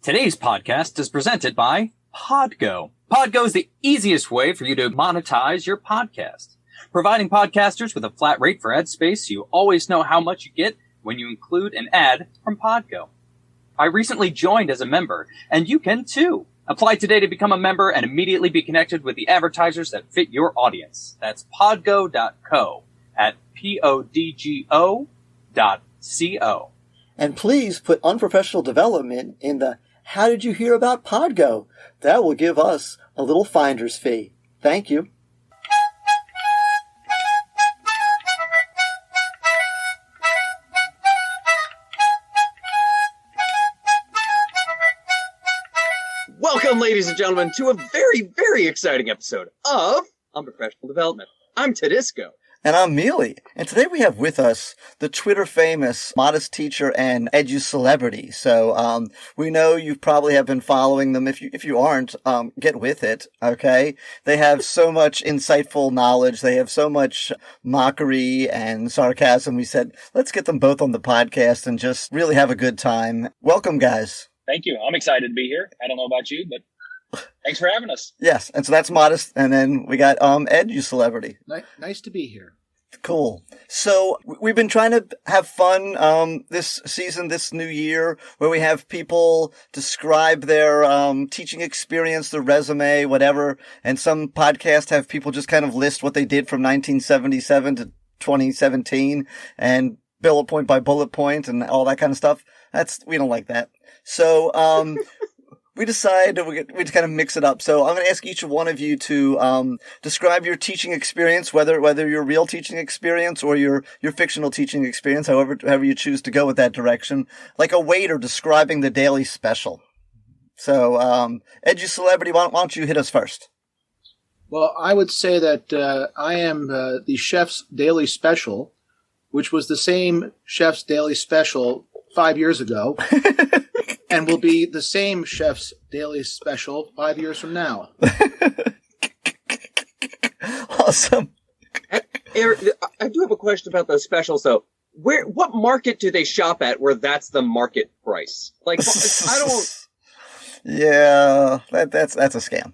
Today's podcast is presented by Podgo. Podgo is the easiest way for you to monetize your podcast, providing podcasters with a flat rate for ad space so you always know how much you get when you include an ad from Podgo. I recently joined as a member, and you can too. Apply today to become a member and immediately be connected with the advertisers that fit your audience. That's podgo.co at podgo.co. And please put unprofessional development in the "How did you hear about Podgo?" That will give us a little finder's fee. Thank you. Welcome, ladies and gentlemen, to a very, very exciting episode of Unprofessional Development. I'm Tedisco. And I'm Mealy. And today we have with us the Twitter famous Modest Teacher and Educelebrity. So, we know you probably have been following them. If you aren't, get with it. Okay. They have so much insightful knowledge. They have so much mockery and sarcasm. We said, let's get them both on the podcast and just really have a good time. Welcome, guys. Thank you. I'm excited to be here. I don't know about you, but thanks for having us. Yes. And so that's Modest. And then we got, Educelebrity. Nice to be here. Cool. So we've been trying to have fun, this season, this new year, where we have people describe their, teaching experience, their resume, whatever. And some podcasts have people just kind of list what they did from 1977 to 2017 and bullet point by bullet point and all that kind of stuff. We don't like that. So, we decided we just kind of mix it up. So I'm going to ask each one of you to describe your teaching experience, whether your real teaching experience or your fictional teaching experience, however you choose to go with that direction, like a waiter describing the daily special. So, Educelebrity, why don't you hit us first? Well, I would say that I am the chef's daily special, which was the same chef's daily special 5 years ago. And will be the same chef's daily special 5 years from now. Awesome. Eric, I do have a question about those specials, though. What market do they shop at where that's the market price? Like, I don't... Yeah, that's a scam.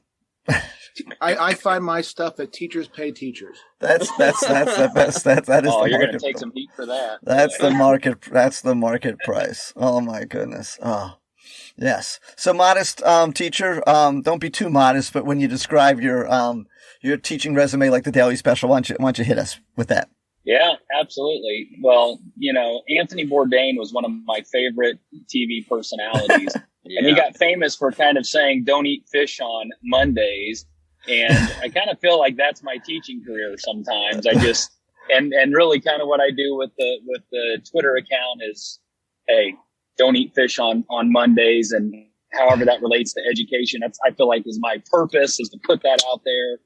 I find my stuff at Teachers Pay Teachers. That's the best. That is. Oh, the you're market going to take some heat for that. That's the market. That's the market price. Oh my goodness. Oh, yes. So Modest teacher, don't be too modest. But when you describe your teaching resume like the daily special, why don't you hit us with that? Yeah, absolutely. Well, Anthony Bourdain was one of my favorite TV personalities. Yeah. And he got famous for kind of saying, "Don't eat fish on Mondays." And I kind of feel like that's my teaching career sometimes. I just, and really kind of what I do with the Twitter account is, hey, don't eat fish on Mondays. And however that relates to education, I feel like is my purpose, is to put that out there.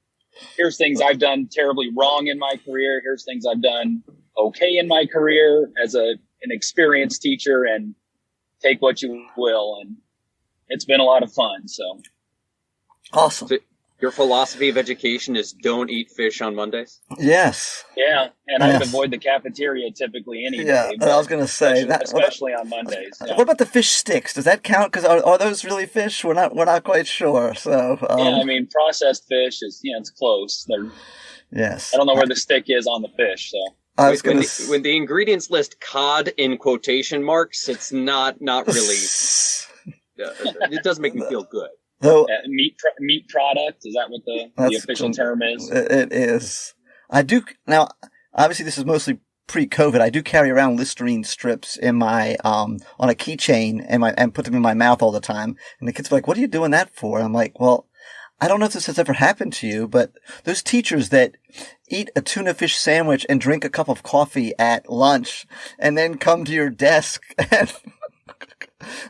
Here's things I've done terribly wrong in my career. Here's things I've done okay in my career as an experienced teacher, and take what you will. And it's been a lot of fun. So awesome. So your philosophy of education is don't eat fish on Mondays? Yes. Yeah, and I would avoid the cafeteria typically any day. Yeah, I was going to say especially on Mondays. Yeah. What about the fish sticks? Does that count? Because are those really fish? We're not quite sure. So yeah, I mean, processed fish is it's close. Yes. I don't know where the stick is on the fish. So I was when the ingredients list cod in quotation marks, it's not really. It doesn't make me feel good. Though meat product, is that what the official term is? It is. I do now. Obviously, this is mostly pre-COVID. I do carry around Listerine strips in my on a keychain and put them in my mouth all the time. And the kids are like, "What are you doing that for?" I'm like, "Well, I don't know if this has ever happened to you, but those teachers that eat a tuna fish sandwich and drink a cup of coffee at lunch and then come to your desk and."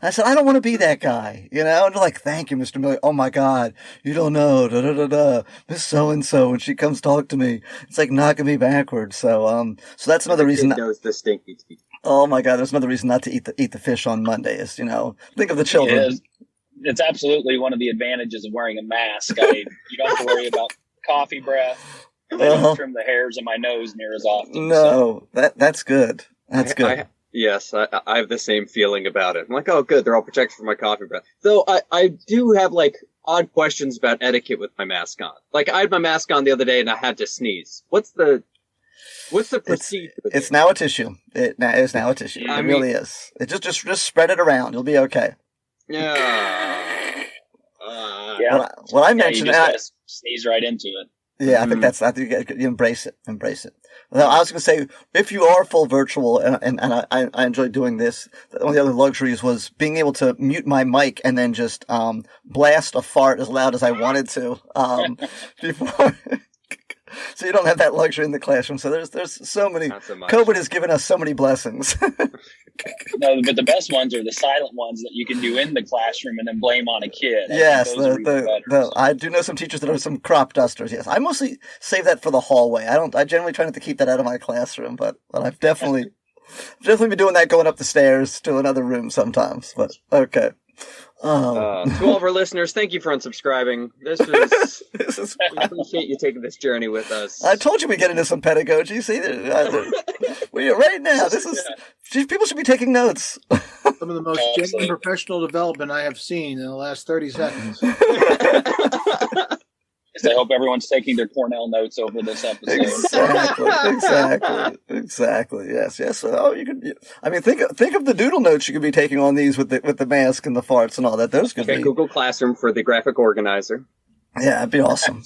I said, I don't want to be that guy, And they're like, "Thank you, Mr. Miller. Oh my God, you don't know, Miss so-and-so, when she comes talk to me, it's like knocking me backwards." So that's another reason. Knows the stinky teeth. Oh my God, there's another reason not to eat the fish on Mondays, Think of the children. It's absolutely one of the advantages of wearing a mask. You don't have to worry about coffee breath. I don't trim the hairs in my nose near as often. No, that's good. That's good. Yes, I have the same feeling about it. I'm like, oh, good, they're all protected from my coffee breath. Though I do have like odd questions about etiquette with my mask on. Like I had my mask on the other day and I had to sneeze. What's the procedure? It's now a tissue. It is now a tissue. It really is. It just spread it around. You'll be okay. Yeah. What I mentioned, you just sneeze right into it. Yeah, I think you embrace it. Now, I was going to say, if you are full virtual, and I enjoy doing this, one of the other luxuries was being able to mute my mic and then just blast a fart as loud as I wanted to before. So you don't have that luxury in the classroom. So there's so many. COVID has given us so many blessings. No, but the best ones are the silent ones that you can do in the classroom and then blame on a kid. Yes, I do know some teachers that are some crop dusters. Yes, I mostly save that for the hallway. I generally try not to keep that out of my classroom, but I've definitely been doing that going up the stairs to another room sometimes. But okay. To all of our listeners, thank you for unsubscribing. We appreciate you taking this journey with us. I told you we get into some pedagogy. See, we are right now. People should be taking notes. Some of the most genuine professional development I have seen in the last 30 seconds. I hope everyone's taking their Cornell notes over this episode. Exactly. Yes. Oh, you could. I mean, think of the doodle notes you could be taking on these with the mask and the farts and all that. Those could be Google Classroom for the graphic organizer. Yeah, that'd be awesome.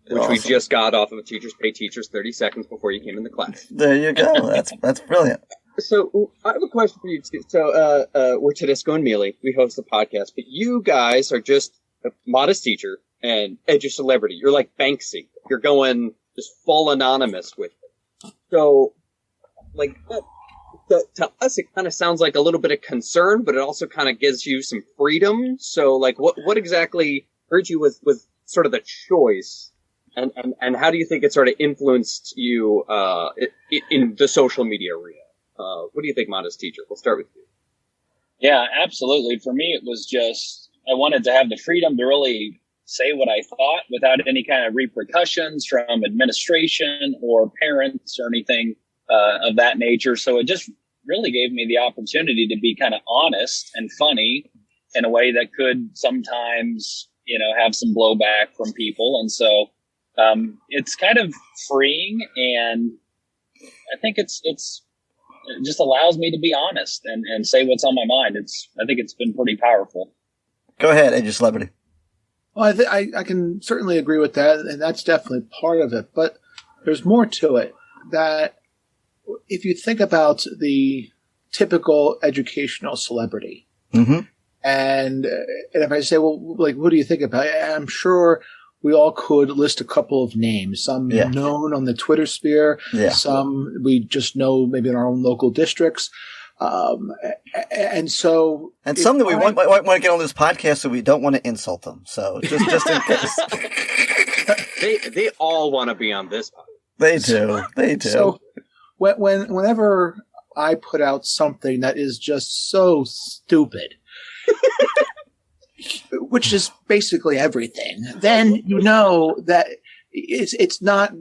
Which we just got off of Teachers Pay Teachers 30 seconds before you came in the class. There you go. That's brilliant. So I have a question for you too. So we're Tedesco and Mealy. We host a podcast, but you guys are just a modest teacher and Educelebrity. You're like Banksy. You're going just full anonymous with it. So, like, to us, it kind of sounds like a little bit of concern, but it also kind of gives you some freedom. So, like, what exactly hurt you with sort of the choice? And how do you think it sort of influenced you in the social media arena? What do you think, modest teacher? We'll start with you. Yeah, absolutely. For me, it was just, I wanted to have the freedom to really say what I thought without any kind of repercussions from administration or parents or anything of that nature. So it just really gave me the opportunity to be kind of honest and funny in a way that could sometimes, have some blowback from people. And so it's kind of freeing, and I think it just allows me to be honest and say what's on my mind. I think it's been pretty powerful. Go ahead, Educelebrity. Well, I can certainly agree with that, and that's definitely part of it. But there's more to it. That if you think about the typical educational celebrity, mm-hmm. and if I say, well, like, what do you think about it? I'm sure we all could list a couple of names. Some known on the Twitter sphere, some we just know maybe in our own local districts. And some that we want to get on this podcast, so we don't want to insult them. So just in case, they all want to be on this podcast. They do. So whenever I put out something that is just so stupid, which is basically everything, then you know that it's not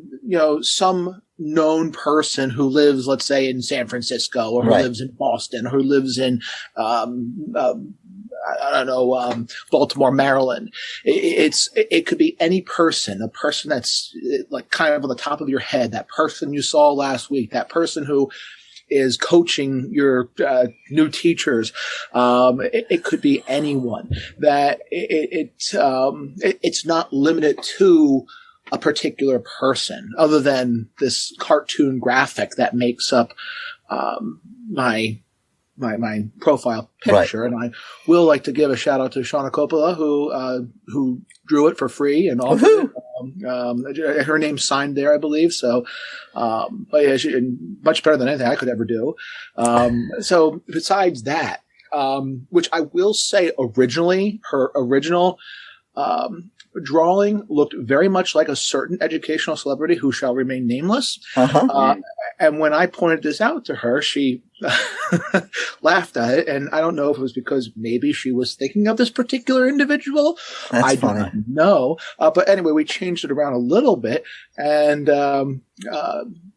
some known person who lives, let's say, in San Francisco, or who lives in Boston, or who lives in Baltimore, Maryland. It could be any person, a person that's like kind of on the top of your head, that person you saw last week, that person who is coaching your new teachers. It could be anyone. That it's not limited to a particular person, other than this cartoon graphic that makes up my profile picture. Right. And I will like to give a shout out to Shauna Coppola, who drew it for free and offered it. Her name's signed there, I believe. So, but yeah, much better than anything I could ever do. So besides that, which I will say originally, her original drawing looked very much like a certain educational celebrity who shall remain nameless. And when I pointed this out to her, she laughed at it. And I don't know if it was because maybe she was thinking of this particular individual. That's do not know. But anyway, we changed it around a little bit. And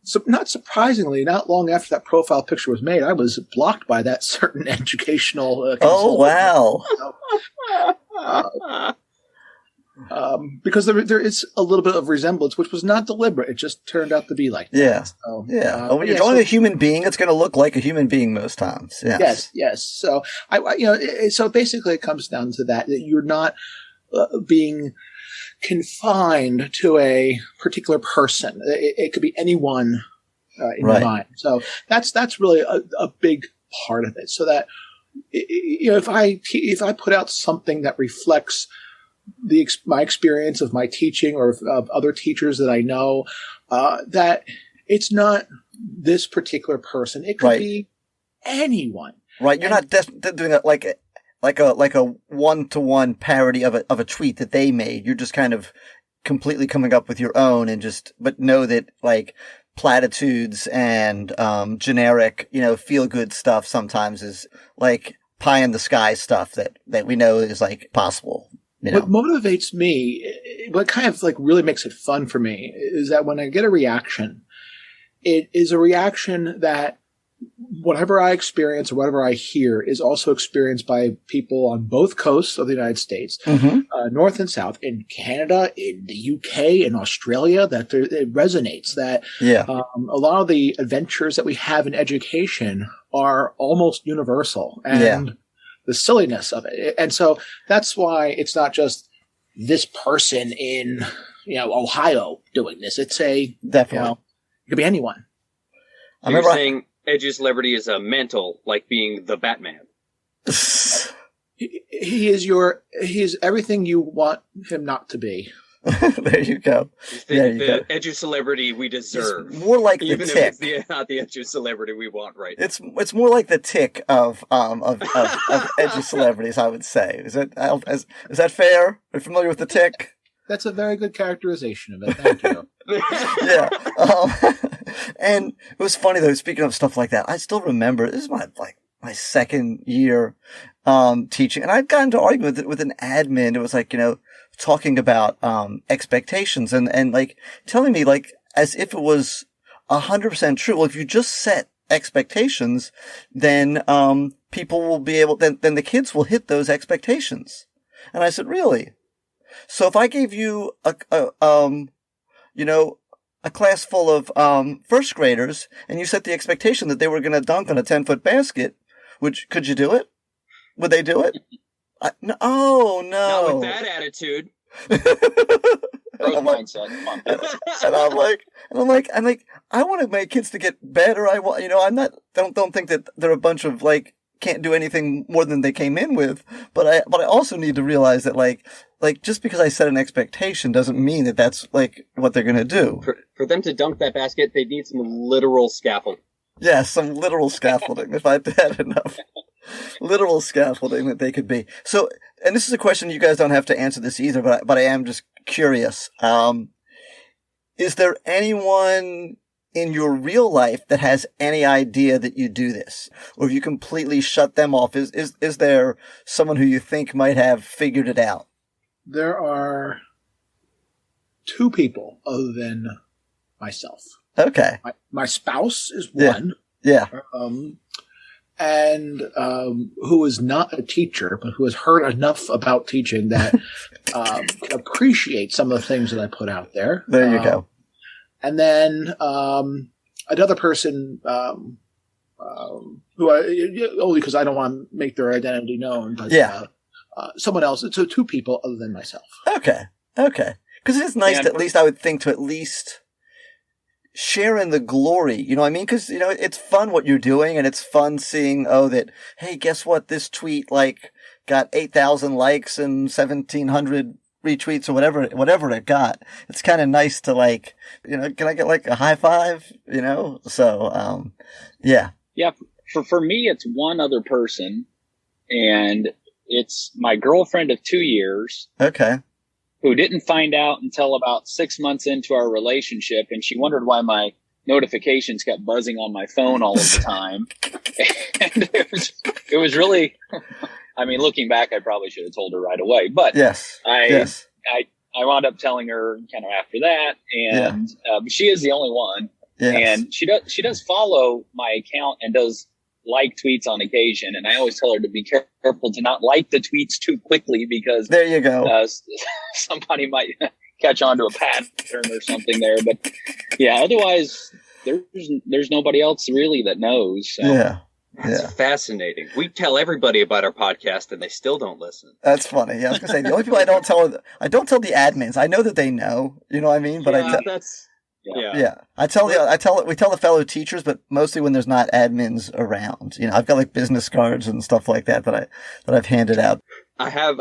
so not surprisingly, not long after that profile picture was made, I was blocked by that certain educational wow. Because there is a little bit of resemblance, which was not deliberate. It just turned out to be like that. Yeah. So, when you're drawing a human being, it's going to look like a human being most times. Yes. So so basically it comes down to that you're not being confined to a particular person. It could be anyone in your mind. So that's really a big part of it. So that if I put out something that reflects my experience of my teaching or of other teachers that I know, that it's not this particular person. It could be anyone. Right. You're not doing it like a one-to-one parody of a tweet that they made. You're just kind of completely coming up with your own but know that like platitudes and generic, feel good stuff sometimes is like pie in the sky stuff that we know is like possible. What motivates me, what kind of like really makes it fun for me is that when I get a reaction, it is a reaction that whatever I experience or whatever I hear is also experienced by people on both coasts of the United States, North and South, in Canada, in the UK, in Australia, that it resonates, that a lot of the adventures that we have in education are almost universal. And the silliness of it. And so that's why it's not just this person in, Ohio doing this. It's definitely, it could be anyone. So you're saying Educelebrity is a mental, like being the Batman. He is everything you want him not to be. There you go. The Educelebrity we deserve. It's more like even the tick. If it's not the Educelebrity we want right now. It's more like the tick of Educelebrities, I would say. Is that fair? Are you familiar with the tick? That's a very good characterization of it. Thank you. And it was funny though. Speaking of stuff like that, I still remember this is my second year teaching, and I'd gotten into argument with an admin. It was like talking about expectations and like telling me like as if it was 100% true. Well, if you just set expectations, then people will be able. Then the kids will hit those expectations. And I said, really? So if I gave you a class full of first graders and you set the expectation that they were going to dunk on a 10-foot basket, could you do it? Would they do it? No. Not with that attitude. Growth mindset. Come on. And I'm like, I want my kids to get better. I want, don't think that they're a bunch of like can't do anything more than they came in with. But I also need to realize that like just because I set an expectation doesn't mean that that's like what they're going to do. For them to dunk that basket, they need some literal scaffolding. Yeah, some literal scaffolding. If I had enough literal scaffolding that they could be. So, and this is a question you guys don't have to answer this either, but I am just curious. Is there anyone in your real life that has any idea that you do this? Or have you completely shut them off? Is there someone who you think might have figured it out? There are two people other than myself. Okay. My spouse is one. Yeah. And who is not a teacher, but who has heard enough about teaching that can appreciate some of the things that I put out there. There you go. And then another person who only because I don't want to make their identity known, but someone else. So two people other than myself. Okay. Because it's nice to, at least I would think, to at least share in the glory, you know what I mean? Because, it's fun what you're doing, and it's fun seeing, that, hey, guess what? This tweet, got 8,000 likes and 1,700 retweets or whatever it got. It's kind of nice to, can I get, a high five? So, yeah. Yeah, for me, it's one other person, and it's my girlfriend of 2 years. Okay. who didn't find out until about 6 months into our relationship, and she wondered why my notifications kept buzzing on my phone all of the time. And it was really, I mean, looking back, I probably should have told her right away, but I wound up telling her kind of after that, and she is the only one. Yes. And she does follow my account and does like tweets on occasion. And I always tell her to be careful to not like the tweets too quickly, because there you go. Somebody might catch on to a pattern or something there. But yeah, otherwise there's nobody else really that knows. So. Yeah. That's fascinating. We tell everybody about our podcast and they still don't listen. That's funny. Yeah, I was gonna say the only people I don't tell the admins. I know that they know, you know what I mean? But we tell the fellow teachers, but mostly when there's not admins around. You know, I've got like business cards and stuff like that I've handed out. I have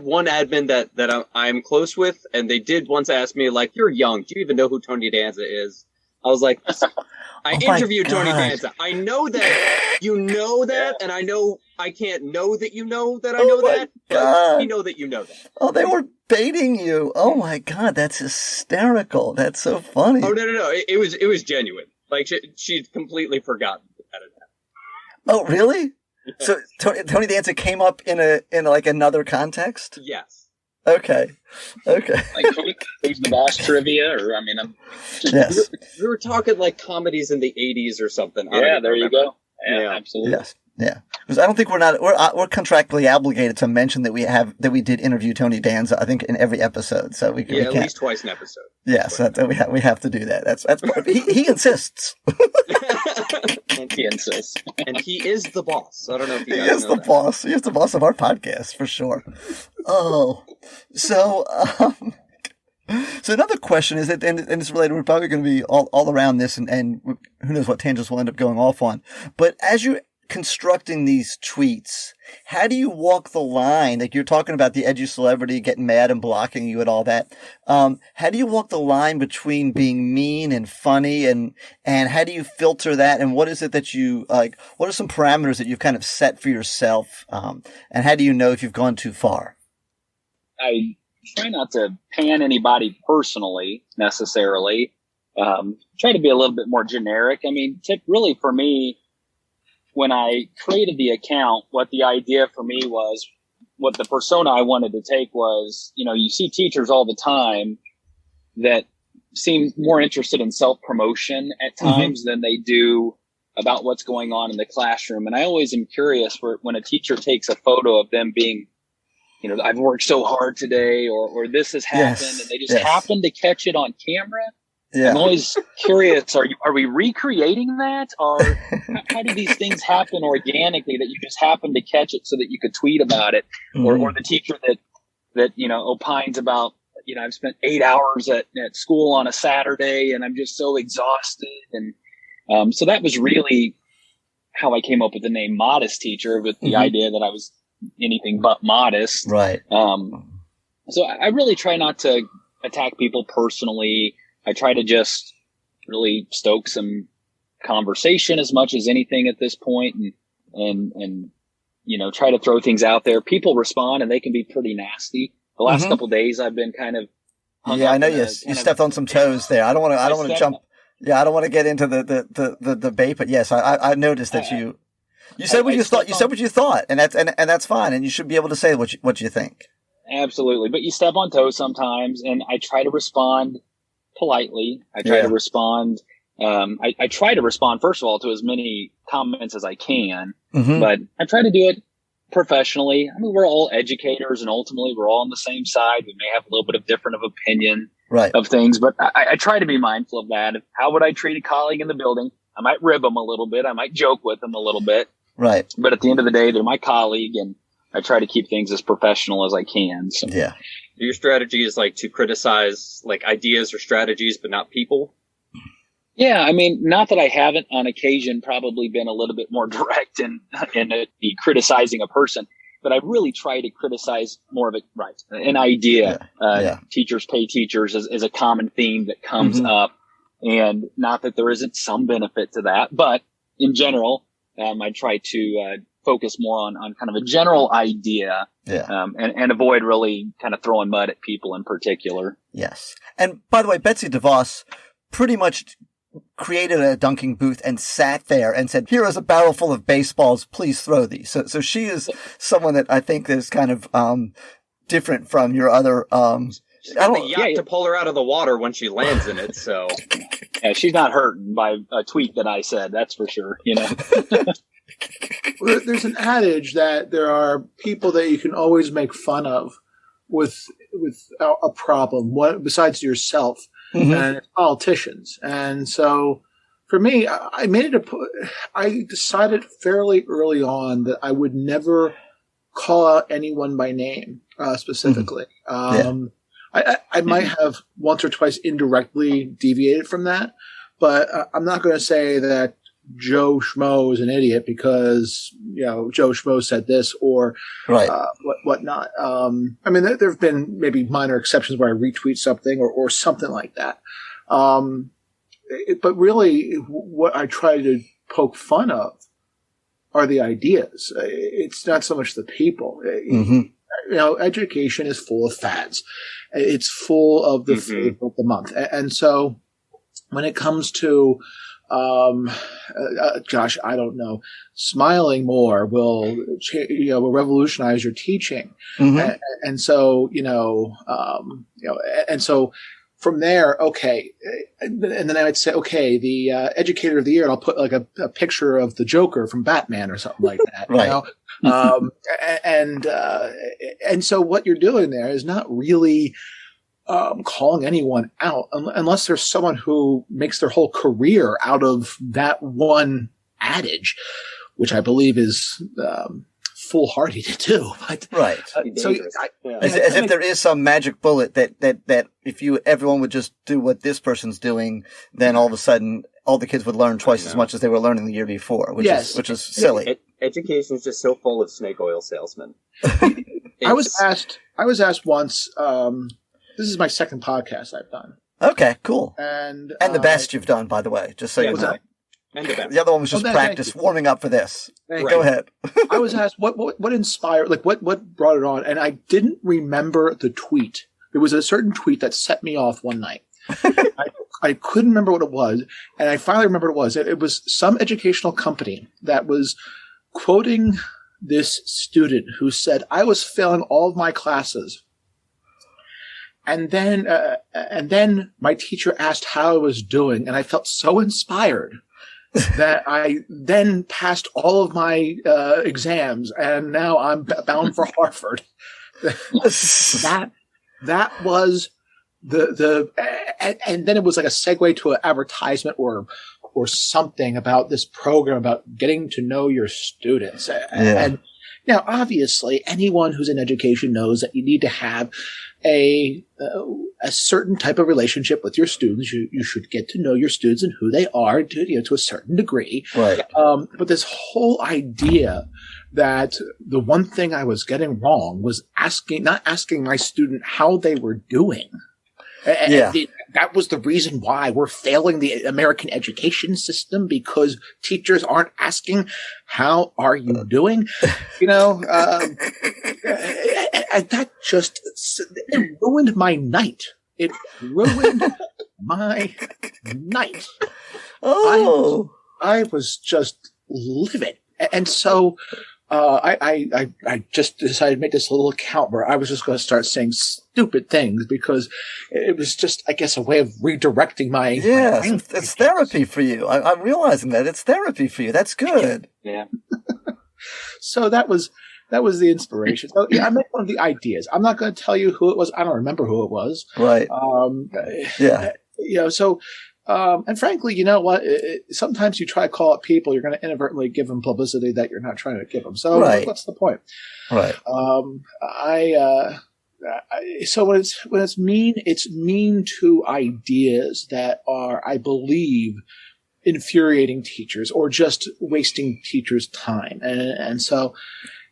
one admin that I'm close with, and they did once ask me, like, "You're young. Do you even know who Tony Danza is?" I was like, I interviewed Tony Danza. I know that you know that, and I know I can't know that you know that I know that, but we know that you know that. Oh, they were baiting you. Oh my God, that's hysterical. That's so funny. Oh, no. It was genuine. Like, she'd completely forgotten that it happened. Oh, really? Yeah. So Tony Danza came up in like another context? Yes. Okay. Like who's the boss trivia, or I mean, yes. We were talking like comedies in the 80s or something. Yeah, there you go. Yeah, absolutely. Yes. Yeah. Because I don't think we're contractually obligated to mention that we did interview Tony Danza, I think, in every episode. So we at least twice an episode. Yes, we have to do that. That's he insists. And he insists. And he is the boss. I don't know if you guys know He is the boss. He is the boss of our podcast, for sure. Oh. So another question is that, and it's related, we're probably going to be all around this, and who knows what tangents we'll end up going off on. But as you're constructing these tweets, how do you walk the line? Like, you're talking about the Educelebrity getting mad and blocking you and all that. How do you walk the line between being mean and funny, and how do you filter that? And what is it that you, like, what are some parameters that you've kind of set for yourself? And how do you know if you've gone too far? I try not to pan anybody personally necessarily. Try to be a little bit more generic. I mean, really for me, when I created the account, what the idea for me was, what the persona I wanted to take was, you know, you see teachers all the time that seem more interested in self-promotion at times than they do about what's going on in the classroom. And I always am curious when a teacher takes a photo of them being, you know, I've worked so hard today, or this has happened, and they just happen to catch it on camera. Yeah. I'm always curious, are we recreating that? Or how do these things happen organically that you just happen to catch it so that you could tweet about it? Or the teacher that, you know, opines about, you know, I've spent 8 hours at school on a Saturday and I'm just so exhausted. And so that was really how I came up with the name Modest Teacher, with the idea that I was anything but modest. Right. So I really try not to attack people personally. I try to just really stoke some conversation as much as anything at this point, and you know, try to throw things out there. People respond, and they can be pretty nasty. The last couple of days, I've been kind of I know you stepped on some toes there. I don't want to jump. Yeah, I don't want to get into the debate, but yes, I noticed that you said what you thought. You said what you thought, and that's fine, and you should be able to say what you think. Absolutely, but you step on toes sometimes, and I try to respond politely. I try to respond. I try to respond, first of all, to as many comments as I can, but I try to do it professionally. I mean, we're all educators, and ultimately we're all on the same side. We may have a little bit of different of opinion of things, but I try to be mindful of that. How would I treat a colleague in the building? I might rib them a little bit. I might joke with them a little bit. Right. But at the end of the day, they're my colleague, and I try to keep things as professional as I can. So. Yeah. Your strategy is like to criticize like ideas or strategies, but not people. Yeah, I mean, not that I haven't on occasion probably been a little bit more direct in criticizing a person, but I really try to criticize more of an idea. Teachers pay teachers is a common theme that comes up, and not that there isn't some benefit to that, but in general, I try to focus more on kind of a general idea, and avoid really kind of throwing mud at people in particular. Yes. And by the way, Betsy DeVos pretty much created a dunking booth and sat there and said, "Here is a barrel full of baseballs. Please throw these." So she is someone that I think is kind of different from your other. She's got the yacht to pull her out of the water when she lands in it. So yeah, she's not hurting by a tweet that I said. That's for sure. You know. Well, there's an adage that there are people that you can always make fun of with a problem, besides yourself, and politicians. And so for me, I decided fairly early on that I would never call out anyone by name specifically. I might have once or twice indirectly deviated from that, but I'm not going to say that Joe Schmo is an idiot because, Joe Schmo said this or whatnot. I mean, there have been maybe minor exceptions where I retweet something or something like that. But really, what I try to poke fun of are the ideas. It's not so much the people. Education is full of fads. It's full of the flavor of the month. And so when it comes to gosh, I don't know. Smiling more will revolutionize your teaching, and so and so from there, okay, and then I would say, okay, the educator of the year, and I'll put like a picture of the Joker from Batman or something like that, and so what you're doing there is not really calling anyone out unless there's someone who makes their whole career out of that one adage, which I believe is foolhardy to do. But, as if there is some magic bullet that if everyone would just do what this person's doing, then all of a sudden all the kids would learn twice as much as they were learning the year before, which is silly. Education is just so full of snake oil salesmen. I was asked once. This is my second podcast I've done. Okay, cool. And the best you've done, by the way, just so you know. And the best. The other one was just practice, warming up for this. Go ahead. I was asked what inspired, what brought it on, and I didn't remember the tweet. There was a certain tweet that set me off one night. I couldn't remember what it was, and I finally remembered what it was. It was some educational company that was quoting this student who said, "I was failing all of my classes. And then my teacher asked how I was doing, and I felt so inspired that I then passed all of my exams, and now I'm bound for Harvard." That was and then it was like a segue to an advertisement or something about this program about getting to know your students. And now, obviously, anyone who's in education knows that you need to have a certain type of relationship with your students. You should get to know your students and who they are to a certain degree. Right. But this whole idea that the one thing I was getting wrong was not asking my student how they were doing. That was the reason why we're failing the American education system, because teachers aren't asking, "How are you doing?" And that just it ruined my night. It ruined my night. Oh, I was just livid, and so. I just decided to make this little account where I was just going to start saying stupid things because it was just, I guess, a way of redirecting my. Yeah, it's therapy for you. I'm realizing that it's therapy for you. That's good. Yeah. So that was the inspiration. So I made one of the ideas. I'm not going to tell you who it was. I don't remember who it was. Right. So. And frankly, you know what? Sometimes you try to call out people, you're going to inadvertently give them publicity that you're not trying to give them. So what's the point? Right. So when it's mean to ideas that are, I believe, infuriating teachers or just wasting teachers' time. And so,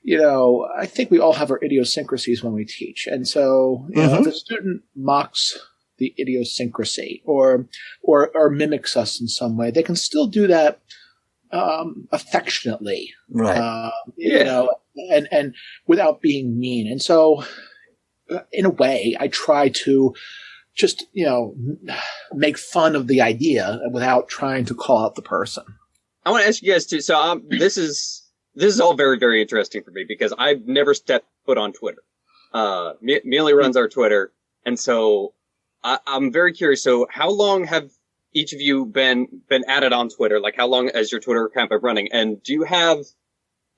I think we all have our idiosyncrasies when we teach. And so, if a student mocks the idiosyncrasy or mimics us in some way, they can still do that affectionately, Right. you know, and without being mean. And so, in a way, I try to just, make fun of the idea without trying to call out the person. I want to ask you guys too. So this is all very, very interesting for me because I've never stepped foot on Twitter. Mealy runs our Twitter, and so I'm very curious. So how long have each of you been at it on Twitter? Like, how long has your Twitter account been running? And do you have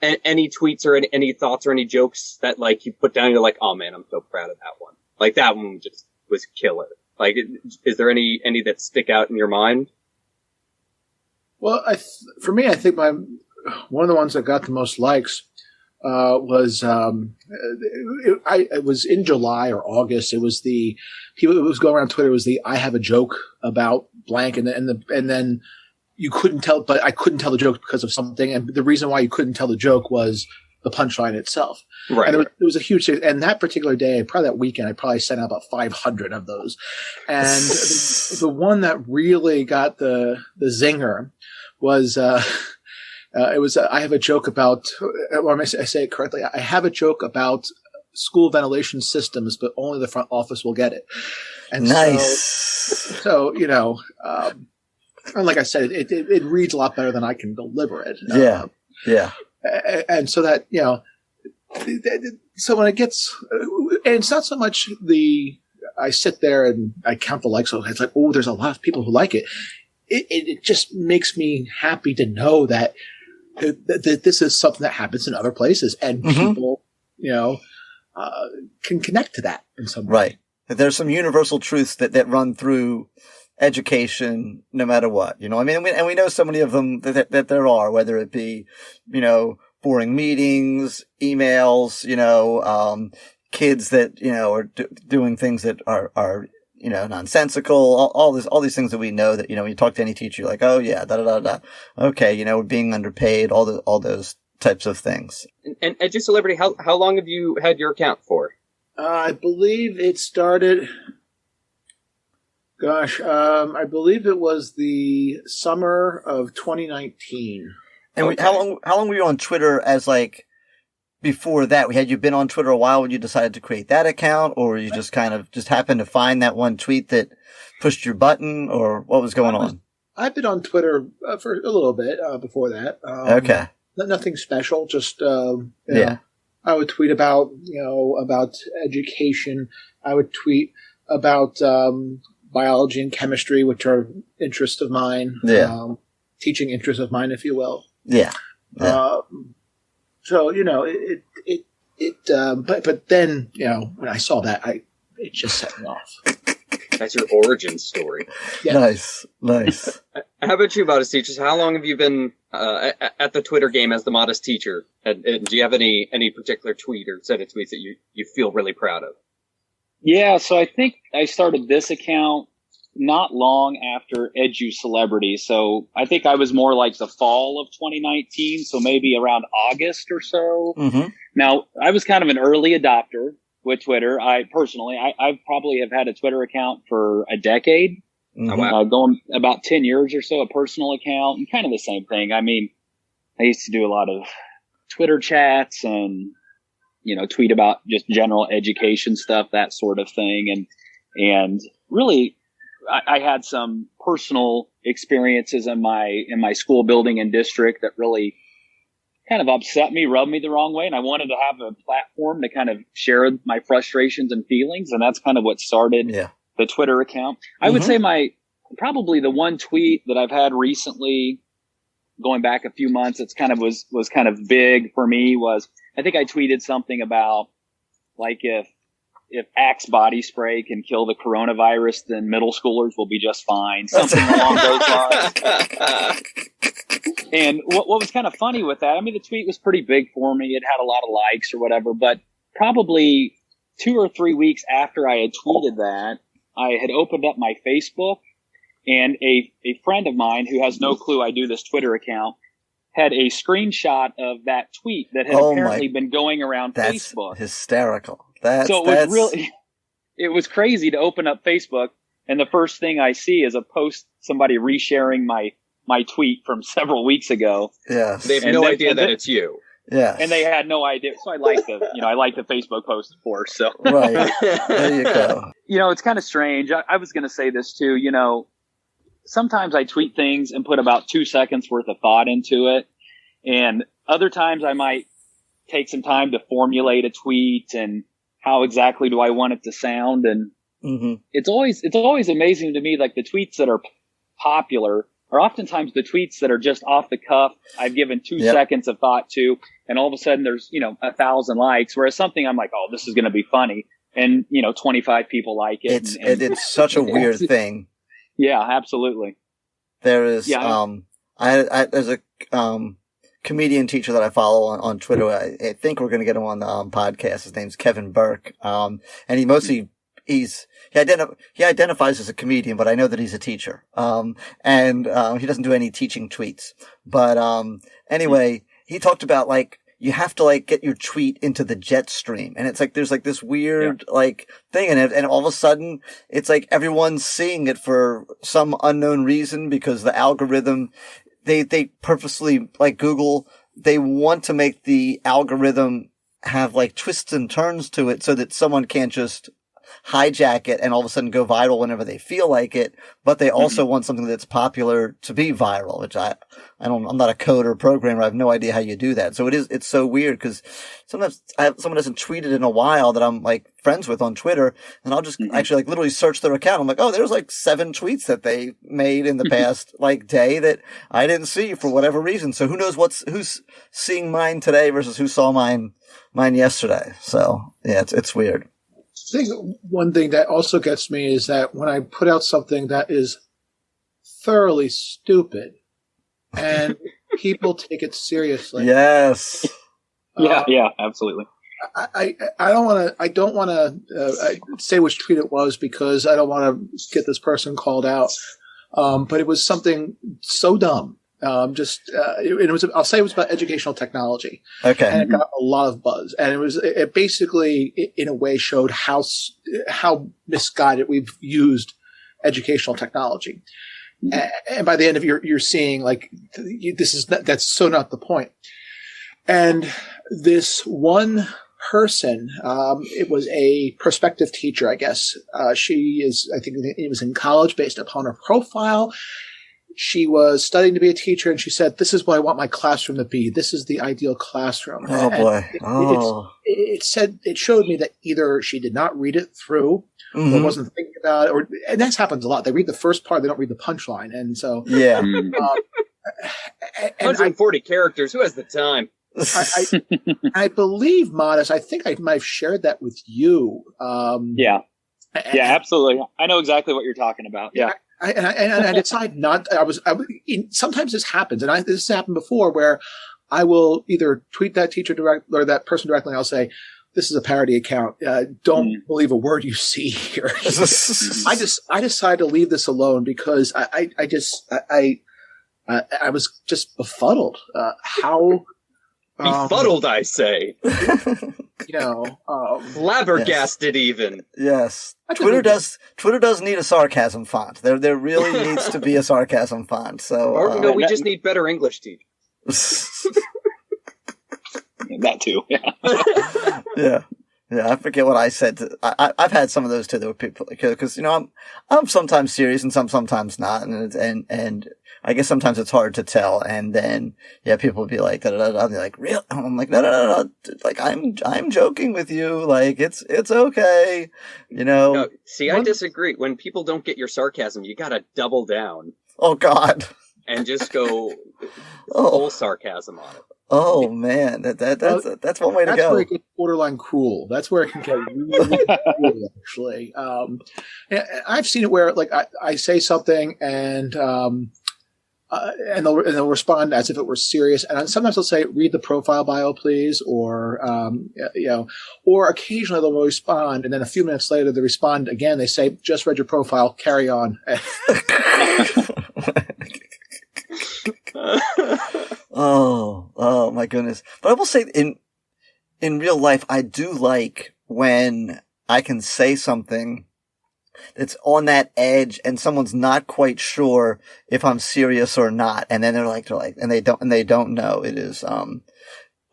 any tweets or any thoughts or any jokes that like you put down and you're like, oh man, I'm so proud of that one. Like that one just was killer. Like, is there any that stick out in your mind? Well, for me, I think one of the ones that got the most likes was it was in July or August. It was it was going around Twitter. It was I have a joke about blank, and then you couldn't tell, but I couldn't tell the joke because of something, and the reason why you couldn't tell the joke was the punchline itself. Right. And it was a huge, and that particular day, probably that weekend, I probably sent out about 500 of those. And the one that really got the zinger was, it was, I have a joke about, or I say it correctly, I have a joke about school ventilation systems, but only the front office will get it. And nice. So and like I said, it reads a lot better than I can deliver it. Yeah. And so that, so when it gets, and it's not so much I sit there and I count the likes. So it's like, oh, there's a lot of people who like it. It just makes me happy to know that this is something that happens in other places, and people, can connect to that in some way. Right. There's some universal truths that run through education, no matter what, I mean, and we know so many of them that there are, whether it be, boring meetings, emails, kids that, are doing things that are, nonsensical, all these things that we know that, when you talk to any teacher, you're like, oh yeah, okay, we're being underpaid, all those types of things. And Educelebrity, how long have you had your account for? I believe it started, I believe it was the summer of 2019. And Okay. how long were you on Twitter as before that? Had you been on Twitter a while when you decided to create that account, or you just kind of happened to find that one tweet that pushed your button, or what was going on? I've been on Twitter for a little bit before that. Okay. Nothing special, just, I would tweet about education. I would tweet about biology and chemistry, which are interests of mine. Yeah. Teaching interests of mine, if you will. Yeah. So, but then, when I saw that, it just set me off. That's your origin story. Yeah. Nice. How about you, Modest Teachers? How long have you been at the Twitter game as the Modest Teacher? And do you have any particular tweet or set of tweets that you feel really proud of? Yeah, so I think I started this account not long after Educelebrity. So I think I was more like the fall of 2019, so maybe around August or so. Mm-hmm. Now, I was kind of an early adopter with Twitter. I probably have had a Twitter account for a decade. Mm-hmm. Going about 10 years or so, a personal account, and kind of the same thing. I mean, I used to do a lot of Twitter chats and, tweet about just general education stuff, that sort of thing. And really, I had some personal experiences in my school building and district that really kind of upset me, rubbed me the wrong way. And I wanted to have a platform to kind of share my frustrations and feelings. And that's kind of what started the Twitter account. I would say probably the one tweet that I've had recently, going back a few months, it's kind of was kind of big for me, was I think I tweeted something about like if Axe body spray can kill the coronavirus, then middle schoolers will be just fine. Something along those lines. And what was kind of funny with that, I mean, the tweet was pretty big for me. It had a lot of likes or whatever, but probably 2 or 3 weeks after I had tweeted that, I had opened up my Facebook, and a friend of mine who has no clue I do this Twitter account had a screenshot of that tweet that had apparently been going around Facebook. That's hysterical. It was crazy to open up Facebook, and the first thing I see is a post, somebody resharing my my tweet from several weeks ago. Yes. They have no idea that it's you. Yes. And they had no idea. So I like the Facebook post, of course. So Right. There you go. It's kind of strange. I was going to say this too. Sometimes I tweet things and put about 2 seconds worth of thought into it. And other times I might take some time to formulate a tweet and how exactly do I want it to sound. And it's always amazing to me, like the tweets that are popular are oftentimes the tweets that are just off the cuff. I've given 2 seconds of thought to, and all of a sudden there's, 1,000 likes. Whereas something I'm like, oh, this is going to be funny. And, 25 people like it. It's such a weird thing. Yeah, absolutely. There is, there's a, comedian teacher that I follow on Twitter. I think we're going to get him on the podcast. His name's Kevin Burke. And he identifies as a comedian, but I know that he's a teacher. He doesn't do any teaching tweets. But, anyway, he talked about you have to get your tweet into the jet stream. And it's there's this weird thing in it. And all of a sudden it's everyone's seeing it for some unknown reason because the algorithm, they purposely, Google, they want to make the algorithm have twists and turns to it so that someone can't just hijack it and all of a sudden go viral whenever they feel like it. But they also want something that's popular to be viral, which I'm not a coder or programmer. I have no idea how you do that. So it's so weird because sometimes someone hasn't tweeted in a while that I'm friends with on Twitter, and I'll just actually literally search their account. I'm oh, there's 7 tweets that they made in the past day that I didn't see for whatever reason. So who knows who's seeing mine today versus who saw mine yesterday. So yeah, it's weird. I think one thing that also gets me is that when I put out something that is thoroughly stupid and people take it seriously. Yes. Yeah, absolutely. I don't want to say which tweet it was because I don't want to get this person called out. But it was something so dumb. It was about educational technology. Okay. And it got a lot of buzz. And it basically, in a way, showed how misguided we've used educational technology. And by the end of you're seeing that's so not the point. And this one person, it was a prospective teacher, I guess. She is, I think it was in college based upon her profile. She was studying to be a teacher, and she said, "This is what I want my classroom to be. This is the ideal classroom." Oh, boy. It showed me that either she did not read it through, or wasn't thinking about it, and that happens a lot. They read the first part, they don't read the punchline, and so yeah. 140 characters. Who has the time? I believe, Modest. I think I might have shared that with you. Yeah, absolutely. I know exactly what you're talking about. Yeah. I decide not. Sometimes this happens, and this has happened before, where I will either tweet that teacher or that person directly, and I'll say, "This is a parody account. Don't believe a word you see here." I decided to leave this alone because I was just befuddled. How befuddled, I say. Flabbergasted, yes. Even. Yes. Twitter does need a sarcasm font. There really needs to be a sarcasm font. So no, we just need better English teachers. That too. Yeah. Yeah. Yeah, I forget what I said. I've had some of those too. There were people because I'm sometimes serious and sometimes not, and I guess sometimes it's hard to tell. And then people will be like, da, da, da, da. They're like, real? I'm like, no. Like I'm joking with you. Like it's okay. No, see, I disagree. When people don't get your sarcasm, you gotta double down. Oh God. And just go full sarcasm on it. Oh man, that's one way to go. That's where it gets borderline cruel. That's where it can get really cruel, actually. I've seen it where I say something and they'll respond as if it were serious, and sometimes they'll say, "Read the profile bio, please," or or occasionally they'll respond, and then a few minutes later they respond again. They say, "Just read your profile. Carry on." Oh my goodness. But I will say in real life, I do like when I can say something it's on that edge and someone's not quite sure if I'm serious or not. And then and they don't know. It is, I don't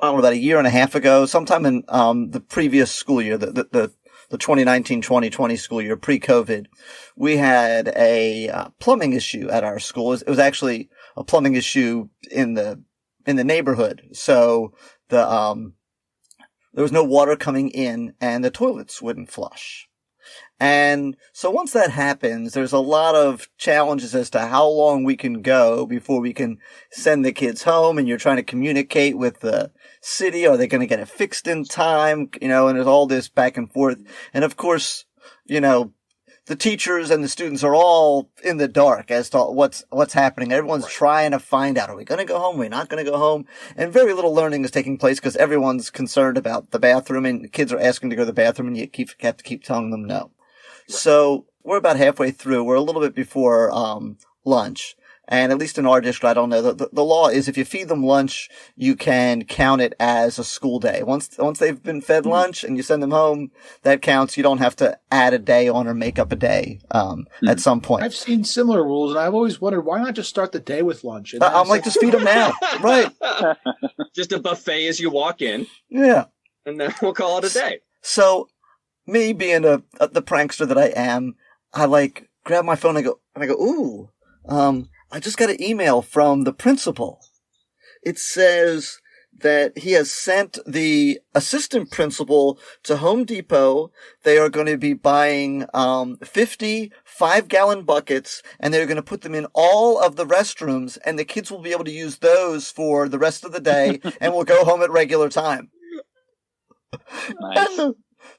know, about a year and a half ago, sometime in, the previous school year, the 2019-2020 school year, pre-COVID, we had a plumbing issue at our school. It was actually a plumbing issue in the neighborhood. So there was no water coming in and the toilets wouldn't flush. And so once that happens, there's a lot of challenges as to how long we can go before we can send the kids home, and you're trying to communicate with the city. Are they going to get it fixed in time? And there's all this back and forth. And of course, the teachers and the students are all in the dark as to what's happening. Everyone's trying to find out, are we going to go home? Are we not going to go home? And very little learning is taking place because everyone's concerned about the bathroom, and kids are asking to go to the bathroom, and you have to keep telling them no. So we're about halfway through. We're a little bit before lunch. And at least in our district, I don't know, the law is if you feed them lunch, you can count it as a school day. Once they've been fed lunch and you send them home, that counts. You don't have to add a day on or make up a day at some point. I've seen similar rules, and I've always wondered, why not just start the day with lunch? And I'm like, just feed them now. Right. Just a buffet as you walk in. Yeah. And then we'll call it a day. So, me being the prankster that I am, I grab my phone and I go, ooh, I just got an email from the principal. It says that he has sent the assistant principal to Home Depot. They are going to be buying 50 5-gallon buckets, and they're going to put them in all of the restrooms, and the kids will be able to use those for the rest of the day, and will go home at regular time. Nice. And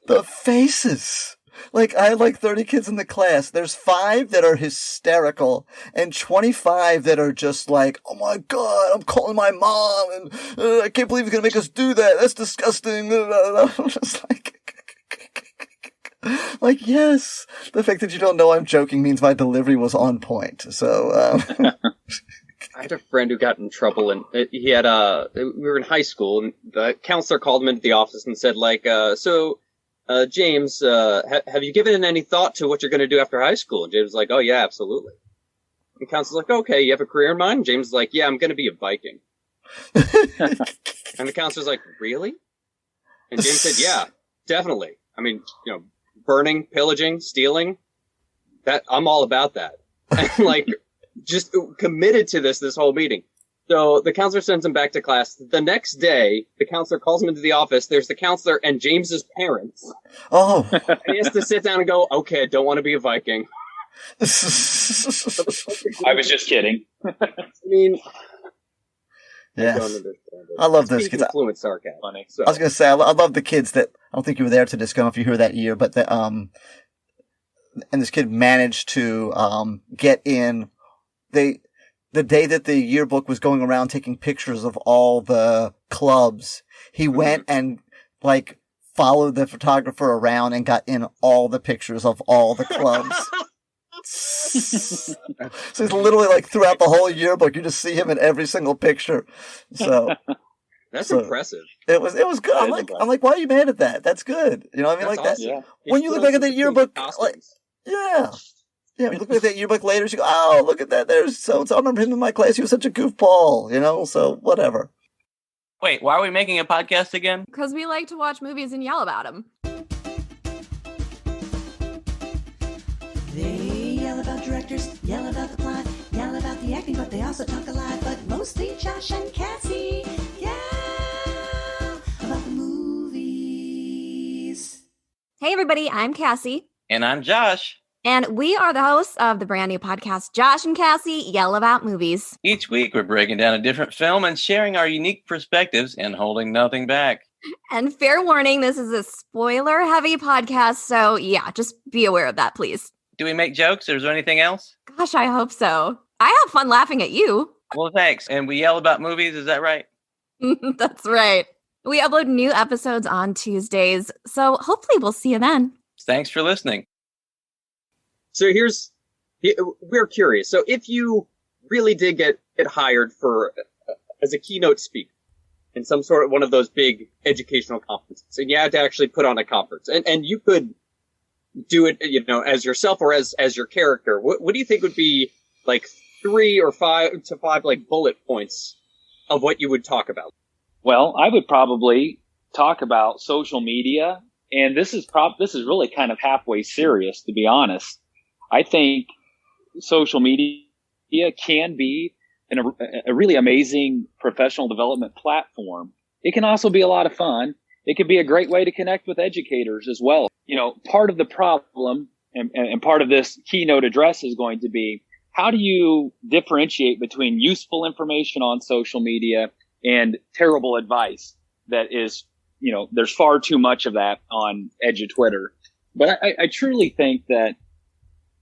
the faces. I had 30 kids in the class. There's 5 that are hysterical and 25 that are just like, oh my God, I'm calling my mom and I can't believe he's going to make us do that. That's disgusting. I'm just yes, the fact that you don't know I'm joking means my delivery was on point. So, I had a friend who got in trouble, and he had we were in high school, and the counselor called him into the office and said, James, have you given any thought to what you're going to do after high school? And James was like, oh yeah, absolutely. And counselor's like, okay, you have a career in mind? And James is like, yeah, I'm going to be a Viking. And the counselor's like, really? And James said, yeah, definitely. I mean, burning, pillaging, stealing, that I'm all about that. And just committed to this whole meeting. So the counselor sends him back to class. The next day, the counselor calls him into the office. There's the counselor and James's parents. Oh. And he has to sit down and go, okay, I don't want to be a Viking. I was just kidding. I mean, yes. I don't understand it. I love those kids. Fluent sarcasm. Funny. So. I was going to say, I love the kids that, I don't think you were there to this, I don't know if you heard that year, but and this kid managed to, get in, the day that the yearbook was going around taking pictures of all the clubs, he went and followed the photographer around and got in all the pictures of all the clubs. So he's literally throughout the whole yearbook, you just see him in every single picture. So that's impressive. It was good. I'm like, why are you mad at that? That's good. You know what I mean? That's awesome. That. Yeah. When you look back at the yearbook, yeah. Yeah, when you look at that yearbook later, you go, oh, look at that. There's so-and-so. I remember him in my class. He was such a goofball, so whatever. Wait, why are we making a podcast again? Because we like to watch movies and yell about them. They yell about directors, yell about the plot, yell about the acting, but they also talk a lot. But mostly Josh and Cassie yell about the movies. Hey, everybody. I'm Cassie. And I'm Josh. And we are the hosts of the brand new podcast, Josh and Cassie Yell About Movies. Each week, we're breaking down a different film and sharing our unique perspectives and holding nothing back. And fair warning, this is a spoiler-heavy podcast, so yeah, just be aware of that, please. Do we make jokes, or is there anything else? Gosh, I hope so. I have fun laughing at you. Well, thanks. And we yell about movies, is that right? That's right. We upload new episodes on Tuesdays, so hopefully we'll see you then. Thanks for listening. So we're curious. So if you really did get hired as a keynote speaker in some sort of one of those big educational conferences, and you had to actually put on a conference, and you could do it, as yourself or as your character, what do you think would be like 3 or 5 to 5 like bullet points of what you would talk about? Well, I would probably talk about social media, and this is really kind of halfway serious, to be honest. I think social media can be a really amazing professional development platform. It can also be a lot of fun. It could be a great way to connect with educators as well. Part of the problem and part of this keynote address is going to be, how do you differentiate between useful information on social media and terrible advice that is, there's far too much of that on EduTwitter. But I truly think that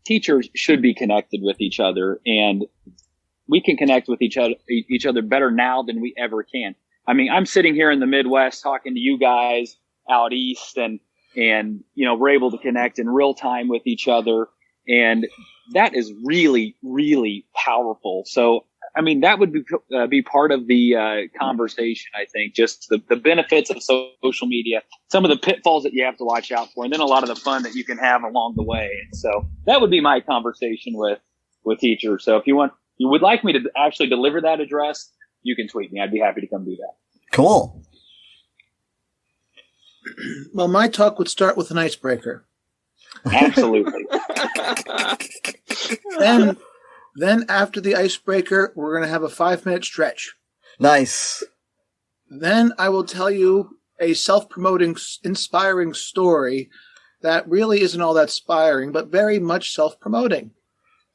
teachers should be connected with each other, and we can connect with each other better now than we ever can. I mean, I'm sitting here in the Midwest talking to you guys out east, and we're able to connect in real time with each other, and that is really, really powerful. So, I mean, that would be part of the conversation, I think, just the benefits of social media, some of the pitfalls that you have to watch out for, and then a lot of the fun that you can have along the way. And so that would be my conversation with teachers. So if you would like me to actually deliver that address, you can tweet me. I'd be happy to come do that. Cool. Well, my talk would start with an icebreaker. Absolutely. Then after the icebreaker, we're going to have a 5-minute stretch. Nice. Then I will tell you a self-promoting, inspiring story that really isn't all that inspiring, but very much self-promoting.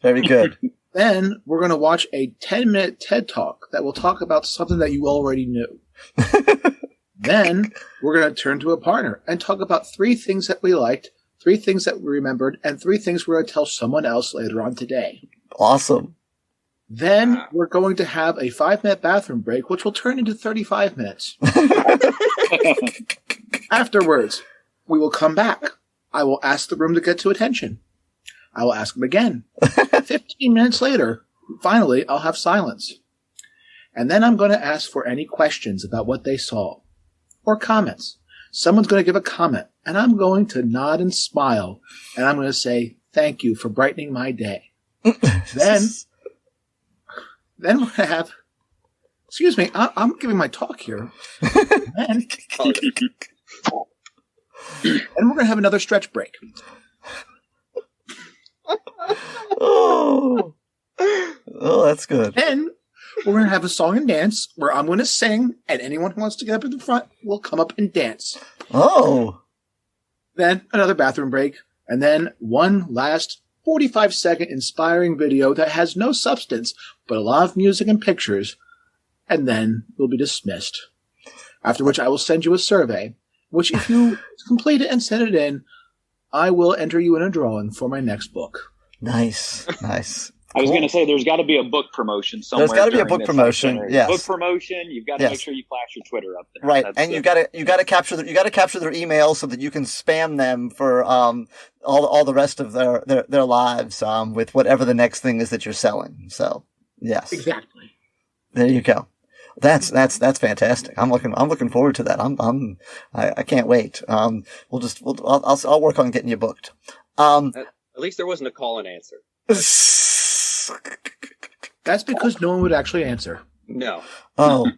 Very good. Then we're going to watch a 10-minute TED Talk that will talk about something that you already knew. Then we're going to turn to a partner and talk about 3 things that we liked, 3 things that we remembered, and 3 things we're going to tell someone else later on today. Awesome. Then we're going to have a 5-minute bathroom break, which will turn into 35 minutes. Afterwards, we will come back. I will ask the room to get to attention. I will ask them again. 15 minutes later, finally, I'll have silence. And then I'm going to ask for any questions about what they saw or comments. Someone's going to give a comment, and I'm going to nod and smile, and I'm going to say, thank you for brightening my day. Then we're going to have, excuse me, I'm giving my talk here. And we're going to have another stretch break. Oh, that's good. Then we're going to have a song and dance where I'm going to sing, and anyone who wants to get up in the front will come up and dance. Oh. Then another bathroom break, and then one last 45-second inspiring video that has no substance, but a lot of music and pictures, and then we'll be dismissed. After which I will send you a survey, which if you complete it and send it in, I will enter you in a drawing for my next book. Nice. I was going to say, there's got to be a book promotion somewhere. There's got to be a book promotion. Yes. Book promotion. You've got to make sure you flash your Twitter up there. Right, and you got to capture their email so that you can spam them for all the rest of their lives with whatever the next thing is that you're selling. So yes, exactly. There you go. That's fantastic. I'm looking forward to that. I can't wait. I'll work on getting you booked. At least there wasn't a call and answer. That's because no one would actually answer. No. Oh,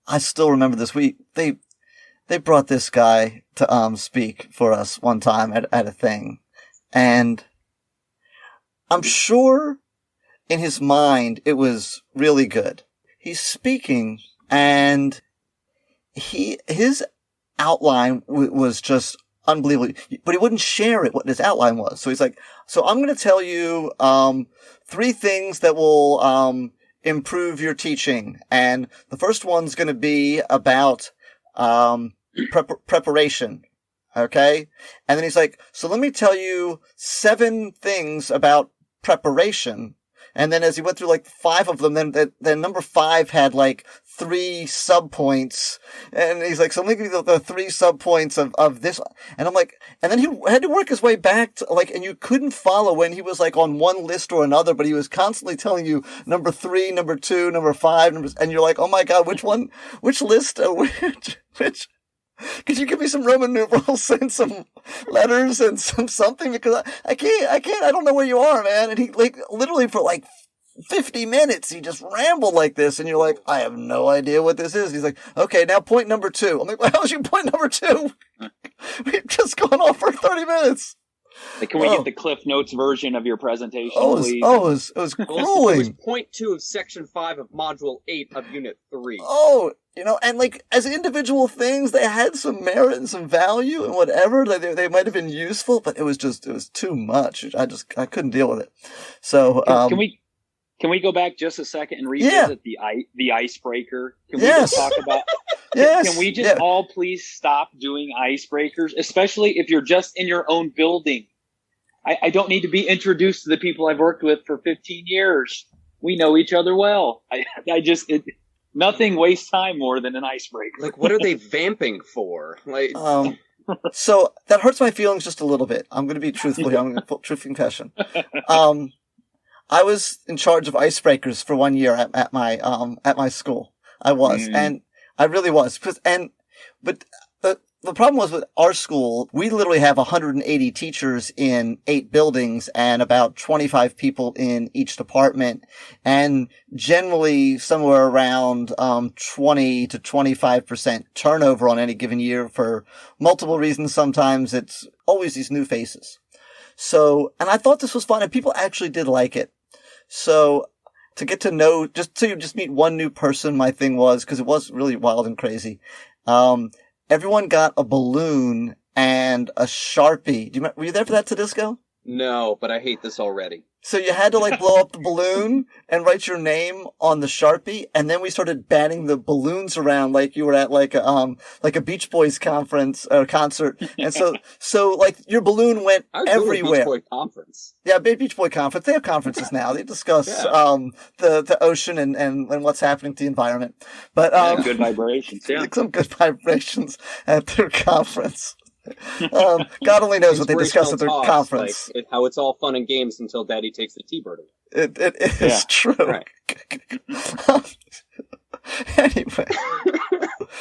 I still remember this. They brought this guy to speak for us one time at a thing, and I'm sure in his mind it was really good. He's speaking, and his outline was just unbelievable, but he wouldn't share what his outline was. So he's like, so I'm going to tell you 3 things that will improve your teaching. And the first one's going to be about preparation. Okay? And then he's like, so let me tell you 7 things about preparation. And then as he went through like 5 of them, then number 5 had like 3 subpoints. And he's like, so let me give you the 3 subpoints of this. And I'm like, and then he had to work his way back to like, and you couldn't follow when he was like on one list or another, but he was constantly telling you number 3, number 2, number 5, and you're like, oh my God, which list, which Could you give me some Roman numerals and some letters and something? Because I can't, I don't know where you are, man. And he, like, literally for like 50 minutes, he just rambled like this. And you're like, I have no idea what this is. He's like, okay, now point number 2. I'm like, well, how's your point number 2? We've just gone off for 30 minutes. Like, can we get the Cliff Notes version of your presentation, please? It was grueling. It was point 2 of section 5 of module 8 of unit 3. Oh, you know, and like as individual things, they had some merit and some value and whatever. They might have been useful, but it was too much. I couldn't deal with it. So can we go back just a second and revisit the icebreaker? Can we just talk about? Yes. Can we just all please stop doing icebreakers, especially if you're just in your own building? I don't need to be introduced to the people I've worked with for 15 years. We know each other well. Nothing wastes time more than an icebreaker. Like, what are they vamping for? Like, so that hurts my feelings just a little bit. I'm going to be truthful here. I'm going to truth confession. I was in charge of icebreakers for 1 year at my school. I was, and I really was. But the problem was with our school, we literally have 180 teachers in 8 buildings and about 25 people in each department, and generally somewhere around 20 to 25% turnover on any given year for multiple reasons. Sometimes it's always these new faces. So, and I thought this was fun, and people actually did like it. So, to get to know, just meet one new person, my thing was, because it was really wild and crazy. Everyone got a balloon and a Sharpie. Were you there for that, Tedisco? no, but I hate this already. So you had to like blow up the balloon and write your name on the Sharpie, and then we started batting the balloons around like you were at like a Beach Boys conference or concert. And so like your balloon went everywhere. Beach Boy conference. Yeah, Beach Boy conference. They have conferences now. They discuss the ocean and what's happening to the environment. But good vibrations. Yeah, some good vibrations at their conference. God only knows what they discuss at their conference. Like, how it's all fun and games until Daddy takes the T-bird away. It is true. Right. Anyway,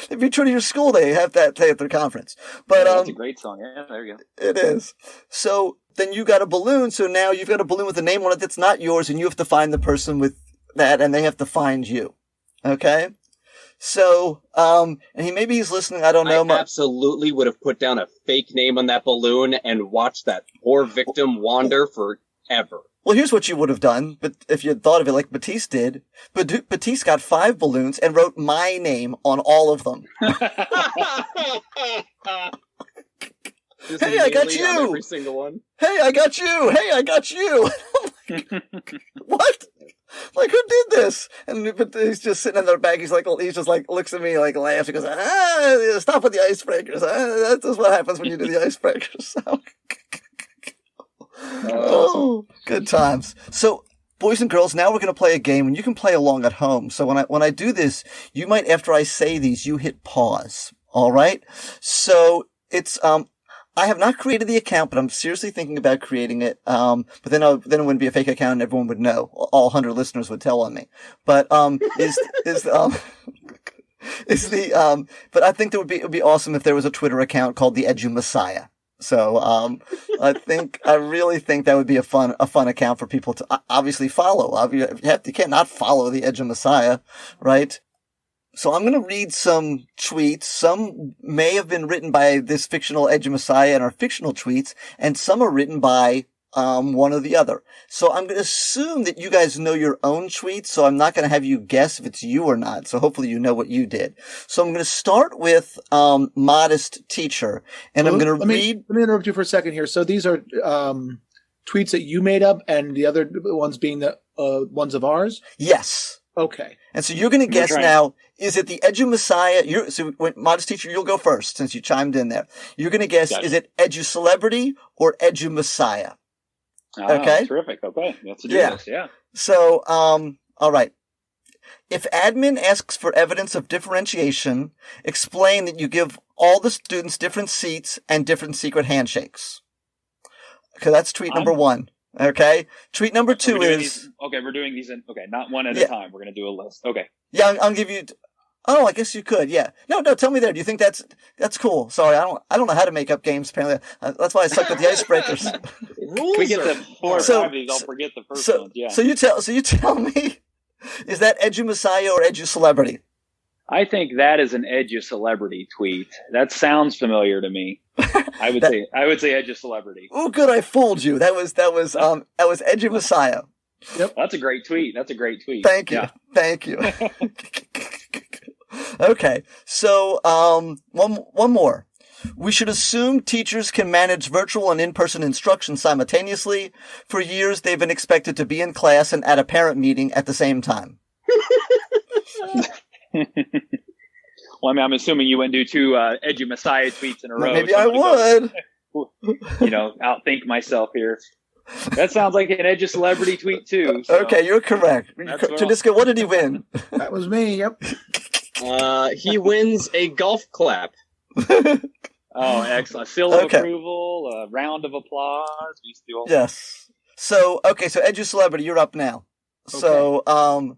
if you're true to your school, they have that day at their conference. But that's a great song. Yeah, there you go. It is. So then you got a balloon. So now you've got a balloon with a name on it that's not yours, and you have to find the person with that, and they have to find you. Okay. So, and he's listening. I don't know. I absolutely would have put down a fake name on that balloon and watched that poor victim wander forever. Well, here's what you would have done, but if you had thought of it like Batiste did. Batiste got 5 balloons and wrote my name on all of them. Hey, I got you! On every single one. Hey, I got you! Hey, I got you! What? Like, who did this? But he's just sitting in their bag. He's just like, looks at me, like, laughs. He goes, stop with the icebreakers. That's just what happens when you do the icebreakers. Oh, good times. So, boys and girls, now we're going to play a game, and you can play along at home. So when I do this, you might, after I say these, you hit pause. All right? So, it's, I have not created the account, but I'm seriously thinking about creating it. But then it wouldn't be a fake account and everyone would know. All 100 listeners would tell on me. But, but I think it would be awesome if there was a Twitter account called the Edu Messiah. So, I really think that would be a fun account for people to obviously follow. You can't not follow the Edu Messiah, right? So I'm going to read some tweets. Some may have been written by this fictional Edu Messiah and are fictional tweets, and some are written by one or the other. So I'm going to assume that you guys know your own tweets, so I'm not going to have you guess if it's you or not. So hopefully you know what you did. So I'm going to start with Modest Teacher, and I'm going to read... Let me interrupt you for a second here. So these are tweets that you made up, and the other ones being the ones of ours? Yes. Okay. And so you're going to guess now, is it the Edu Messiah? Modest Teacher, you'll go first since you chimed in there. You're going to guess, is it Educelebrity or Edu Messiah? Okay. Terrific. Okay. Let's do this. Yeah. So, all right. If admin asks for evidence of differentiation, explain that you give all the students different seats and different secret handshakes. Okay, that's tweet number 1. Okay. Tweet number 2 is... we're doing these in... Okay, not one at a time. We're going to do a list. Okay. Yeah, I'll give you... Oh, I guess you could. Yeah. No. Tell me there. Do you think that's cool? Sorry, I don't know how to make up games. Apparently, that's why I suck at the icebreakers. We get the 4 or 5 of these. I'll forget the first one. Yeah. So you tell me, is that Edu-Messiah or Edu-Celebrity? I think that is an Educelebrity tweet. That sounds familiar to me. I would say Educelebrity. Oh, good. I fooled you. That was Edu-Messiah. Yep. That's a great tweet. Thank you. Yeah. Thank you. Okay. So, one more. We should assume teachers can manage virtual and in-person instruction simultaneously. For years, they've been expected to be in class and at a parent meeting at the same time. Well, I mean, I'm assuming you wouldn't do 2 Edu-Messiah tweets in a row. Maybe I would. Outthink myself here. That sounds like an Edu-Celebrity tweet too. So. Okay, you're correct. Jadiska, what did he win? That was me. Yep. He wins a golf clap. Oh, excellent! Seal of approval, a round of applause. We used to do all yes. So Edu-Celebrity, you're up now. Okay. So,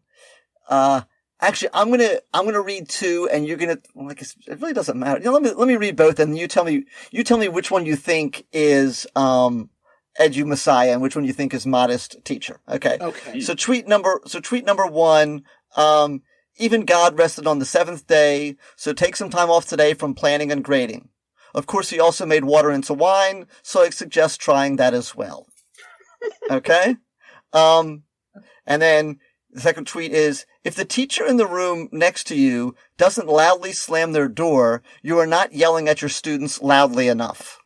actually, I'm gonna read 2, and you're gonna. Well, I guess it really doesn't matter. Let me read both, and you tell me which one you think is Edu-Messiah and which one you think is modest teacher. Okay. Okay. So tweet number 1. Even God rested on the 7th day, so take some time off today from planning and grading. Of course, he also made water into wine, so I suggest trying that as well. Okay? And then the second tweet is, if the teacher in the room next to you doesn't loudly slam their door, you are not yelling at your students loudly enough.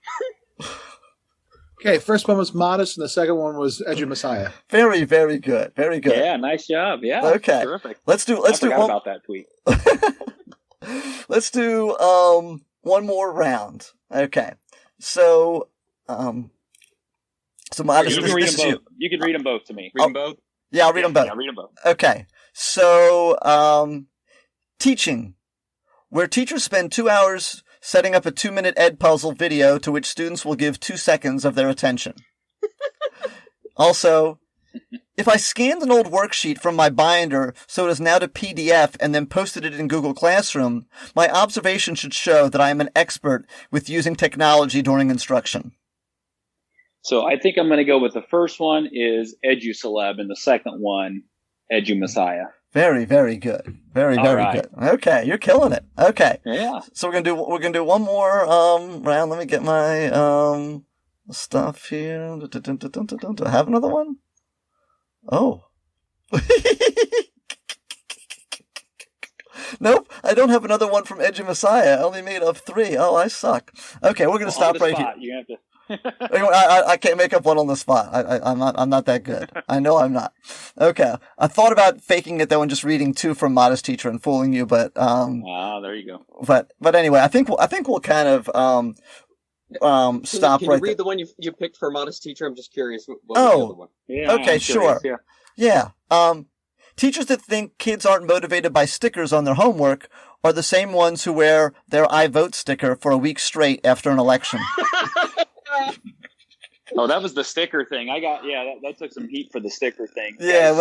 Okay, first one was modest, and the second one was Edu-Messiah. Very, very good. Very good. Yeah, nice job. Yeah. Okay. Terrific. Let's do one about that tweet. Let's do one more round. Okay. So modest. You can read them both. You can read them both to me. Read them both? Yeah, I'll read them both. Yeah, read them both. Okay. So teaching, where teachers spend 2 hours setting up a 2-minute ed puzzle video to which students will give 2 seconds of their attention. Also, if I scanned an old worksheet from my binder so it is now to PDF and then posted it in Google Classroom, my observation should show that I am an expert with using technology during instruction. So I think I'm going to go with the first one is Educeleb and the second one, Edu-Messiah. Very, very good. Very, very good. Okay, you're killing it. Okay. Yeah. So we're gonna do one more round. Let me get my stuff here. Do I have another one? Oh. Nope, I don't have another one from Edu-Messiah. I only made up 3. Oh, I suck. Okay, we're gonna stop right here. You have to. I can't make up one on the spot. I'm not that good. I know I'm not. Okay. I thought about faking it though and just reading 2 from Modest Teacher and fooling you, but there you go. But anyway, I think we'll kind of stop can right you read there. the one you picked for Modest Teacher? I'm just curious. What was the other one? Yeah, okay, sure. Yeah. Teachers that think kids aren't motivated by stickers on their homework are the same ones who wear their I vote sticker for a week straight after an election. Oh, that was the sticker thing. That took some heat for the sticker thing. Yeah,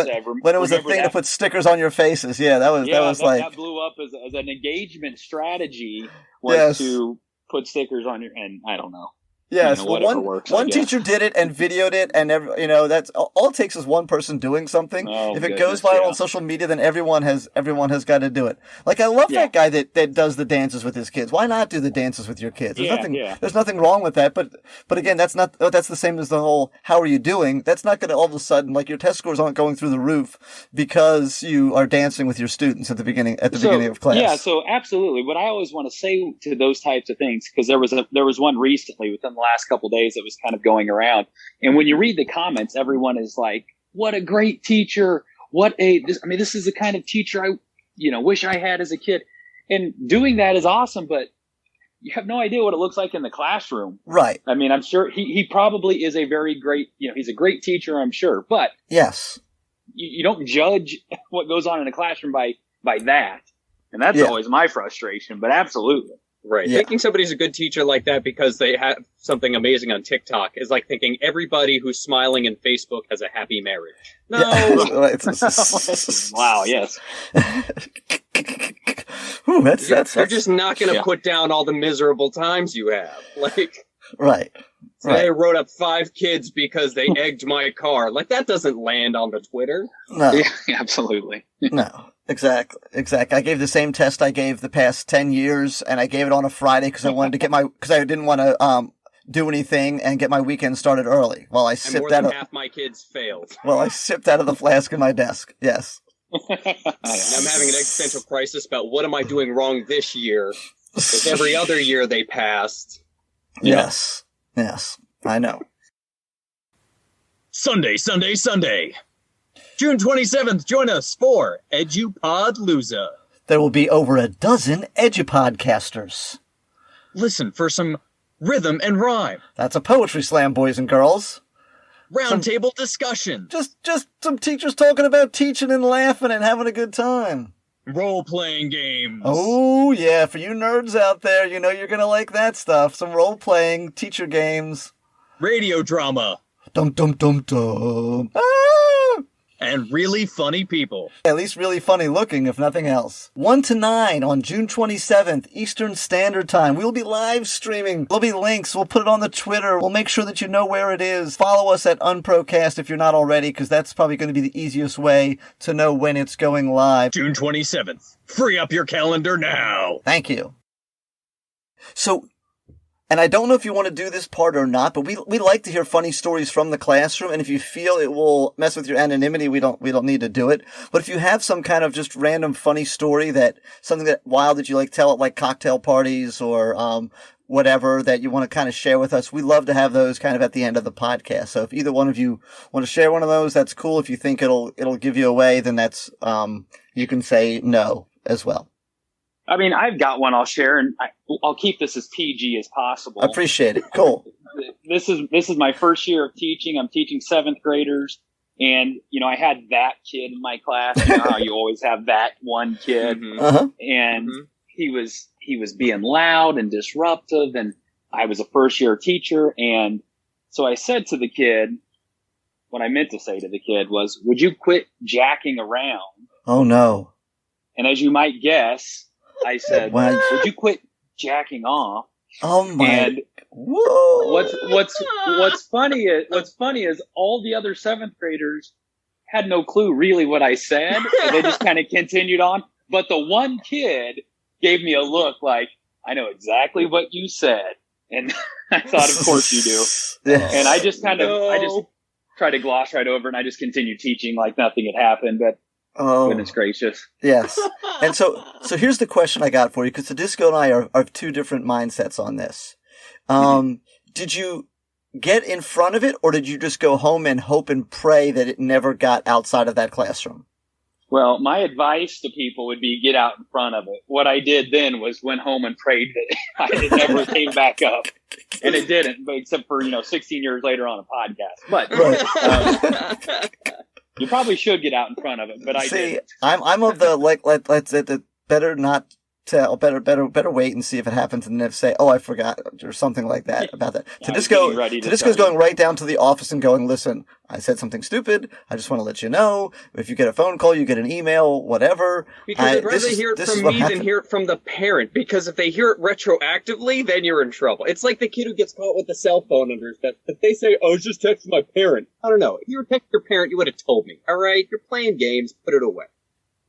when it was a thing to put stickers on your faces. Yeah, that was that blew up as an engagement strategy was to put stickers on your, and I don't know. Yes, one teacher did it and videoed it, and that's all it takes is one person doing something. If it goes viral on social media, then everyone has got to do it. Like I love that guy that does the dances with his kids. Why not do the dances with your kids? There's nothing wrong with that. But again, that's the same as the whole "how are you doing?" That's not going to all of a sudden, like, your test scores aren't going through the roof because you are dancing with your students at the beginning of class. Yeah, so absolutely. What I always want to say to those types of things, because there was one recently within the last couple of days that was kind of going around, and when you read the comments, everyone is like, "What a great teacher! This is the kind of teacher I, wish I had as a kid." And doing that is awesome, but you have no idea what it looks like in the classroom. Right. I mean, I'm sure he probably is a very great, he's a great teacher, I'm sure, but yes, you don't judge what goes on in a classroom by that, and that's always my frustration. But absolutely. Right. Yeah. Thinking somebody's a good teacher like that because they have something amazing on TikTok is like thinking everybody who's smiling in Facebook has a happy marriage. No. Yeah. Wow, yes. Ooh, that's You're just not going to put down all the miserable times you have. Like, right. I wrote up 5 kids because they egged my car. Like, that doesn't land on the Twitter. No. Yeah, absolutely. No. Exactly. I gave the same test I gave the past 10 years, and I gave it on a Friday because I wanted to get because I didn't want to do anything and get my weekend started early. While I sipped more than half my kids failed. Well, I sipped out of the flask in my desk. Yes. And I'm having an existential crisis about what am I doing wrong this year? If every other year they passed. Yes. I know. Sunday. June 27th, join us for EduPodlooza. There will be over a dozen edupodcasters. Listen for some rhythm and rhyme. That's a poetry slam, boys and girls. Roundtable discussion. Just some teachers talking about teaching and laughing and having a good time. Role-playing games. Oh, yeah. For you nerds out there, you know you're going to like that stuff. Some role-playing teacher games. Radio drama. Dum dum dum dum. Ah! And really funny people. At least really funny looking, if nothing else. 1 to 9 on June 27th, Eastern Standard Time. We'll be live streaming. There'll be links. We'll put it on the Twitter. We'll make sure that you know where it is. Follow us at Unprocast if you're not already, because that's probably going to be the easiest way to know when it's going live. June 27th. Free up your calendar now. Thank you. So, and I don't know if you want to do this part or not, but we like to hear funny stories from the classroom. And if you feel it will mess with your anonymity, we don't need to do it. But if you have some kind of just random funny story something that wild that you like tell at like cocktail parties or, whatever that you want to kind of share with us, we love to have those kind of at the end of the podcast. So if either one of you want to share one of those, that's cool. If you think it'll give you away, then that's, you can say no as well. I mean, I've got one I'll share, and I'll keep this as PG as possible. Appreciate it. Cool. This is my first year of teaching. I'm teaching 7th graders, and I had that kid in my class. You know how you always have that one kid, and he was being loud and disruptive, and I was a first year teacher, and so I said to the kid, what I meant to say to the kid was, "Would you quit jacking around?" Oh no! And as you might guess, I said, What? "Would you quit jacking off?" Oh my! And whoa! What's funny is all the other 7th graders had no clue really what I said, and they just kind of continued on. But the one kid gave me a look like, "I know exactly what you said," and I thought, "Of course you do." And I just tried to gloss right over, and I just continued teaching like nothing had happened. But goodness gracious. Yes. And so here's the question I got for you, because Tedisco and I are of two different mindsets on this. Did you get in front of it, or did you just go home and hope and pray that it never got outside of that classroom? Well, my advice to people would be get out in front of it. What I did then was went home and prayed that it never came back up. And it didn't, but except for, 16 years later on a podcast. But you probably should get out in front of it, but I didn't. I'm of the, let's better not tell, better wait and see if it happens and then say, "Oh, I forgot," or something like that about that. Tedisco's going right down to the office and going, "Listen, I said something stupid. I just want to let you know. If you get a phone call, you get an email, whatever." Because I'd rather hear it from me than hear it from the parent. Because if they hear it retroactively, then you're in trouble. It's like the kid who gets caught with the cell phone under his desk. If they say, "Oh, I was just texting my parent," I don't know. If you were texting your parent, you would have told me. All right, you're playing games. Put it away.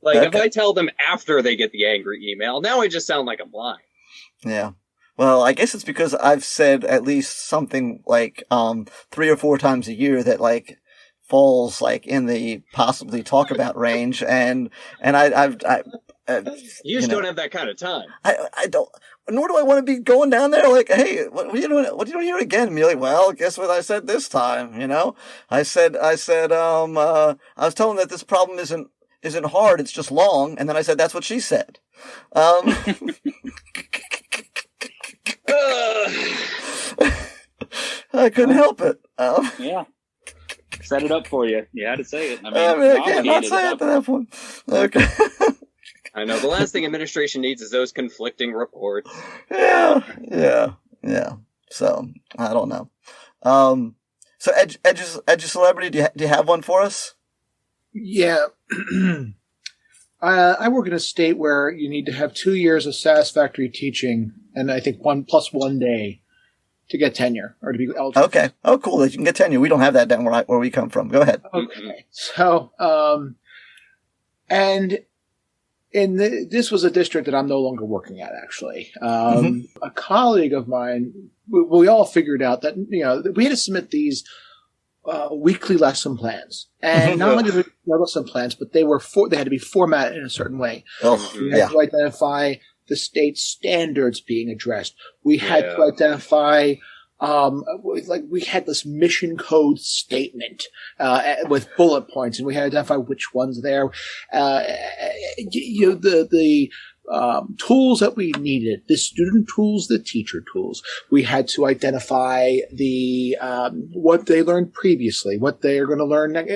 If I tell them after they get the angry email, now I just sound like I'm lying. Yeah. Well, I guess it's because I've said at least something like 3 or 4 times a year that falls in the possibly talk about range, and I've you just don't have that kind of time. I don't. Nor do I want to be going down there "Hey, what are you doing? What are you doing here again?" And be like, "Well, guess what I said this time? I said I was telling them that this problem isn't hard, it's just long," and then I said, "That's what she said." I couldn't help it. Yeah. Set it up for you. You had to say it. I can't not say it to that point. Okay. I know. The last thing administration needs is those conflicting reports. Yeah. So, I don't know. So Educelebrity, do you have one for us? Yeah. I work in a state where you need to have 2 years of satisfactory teaching, and I think 1+1 day to get tenure or to be eligible. Okay. Oh, cool. You can get tenure. We don't have that down where we come from. Go ahead. Okay. So, and this was a district that I'm no longer working at, actually. A colleague of mine, we all figured out that, we had to submit these weekly lesson plans. And not only did we lesson plans, but they had to be formatted in a certain way. We had to identify the state standards being addressed. We had to identify, we had this mission code statement with bullet points, and we had to identify which ones there. The tools that we needed, the student tools, the teacher tools. We had to identify the what they learned previously, what they are going to learn next.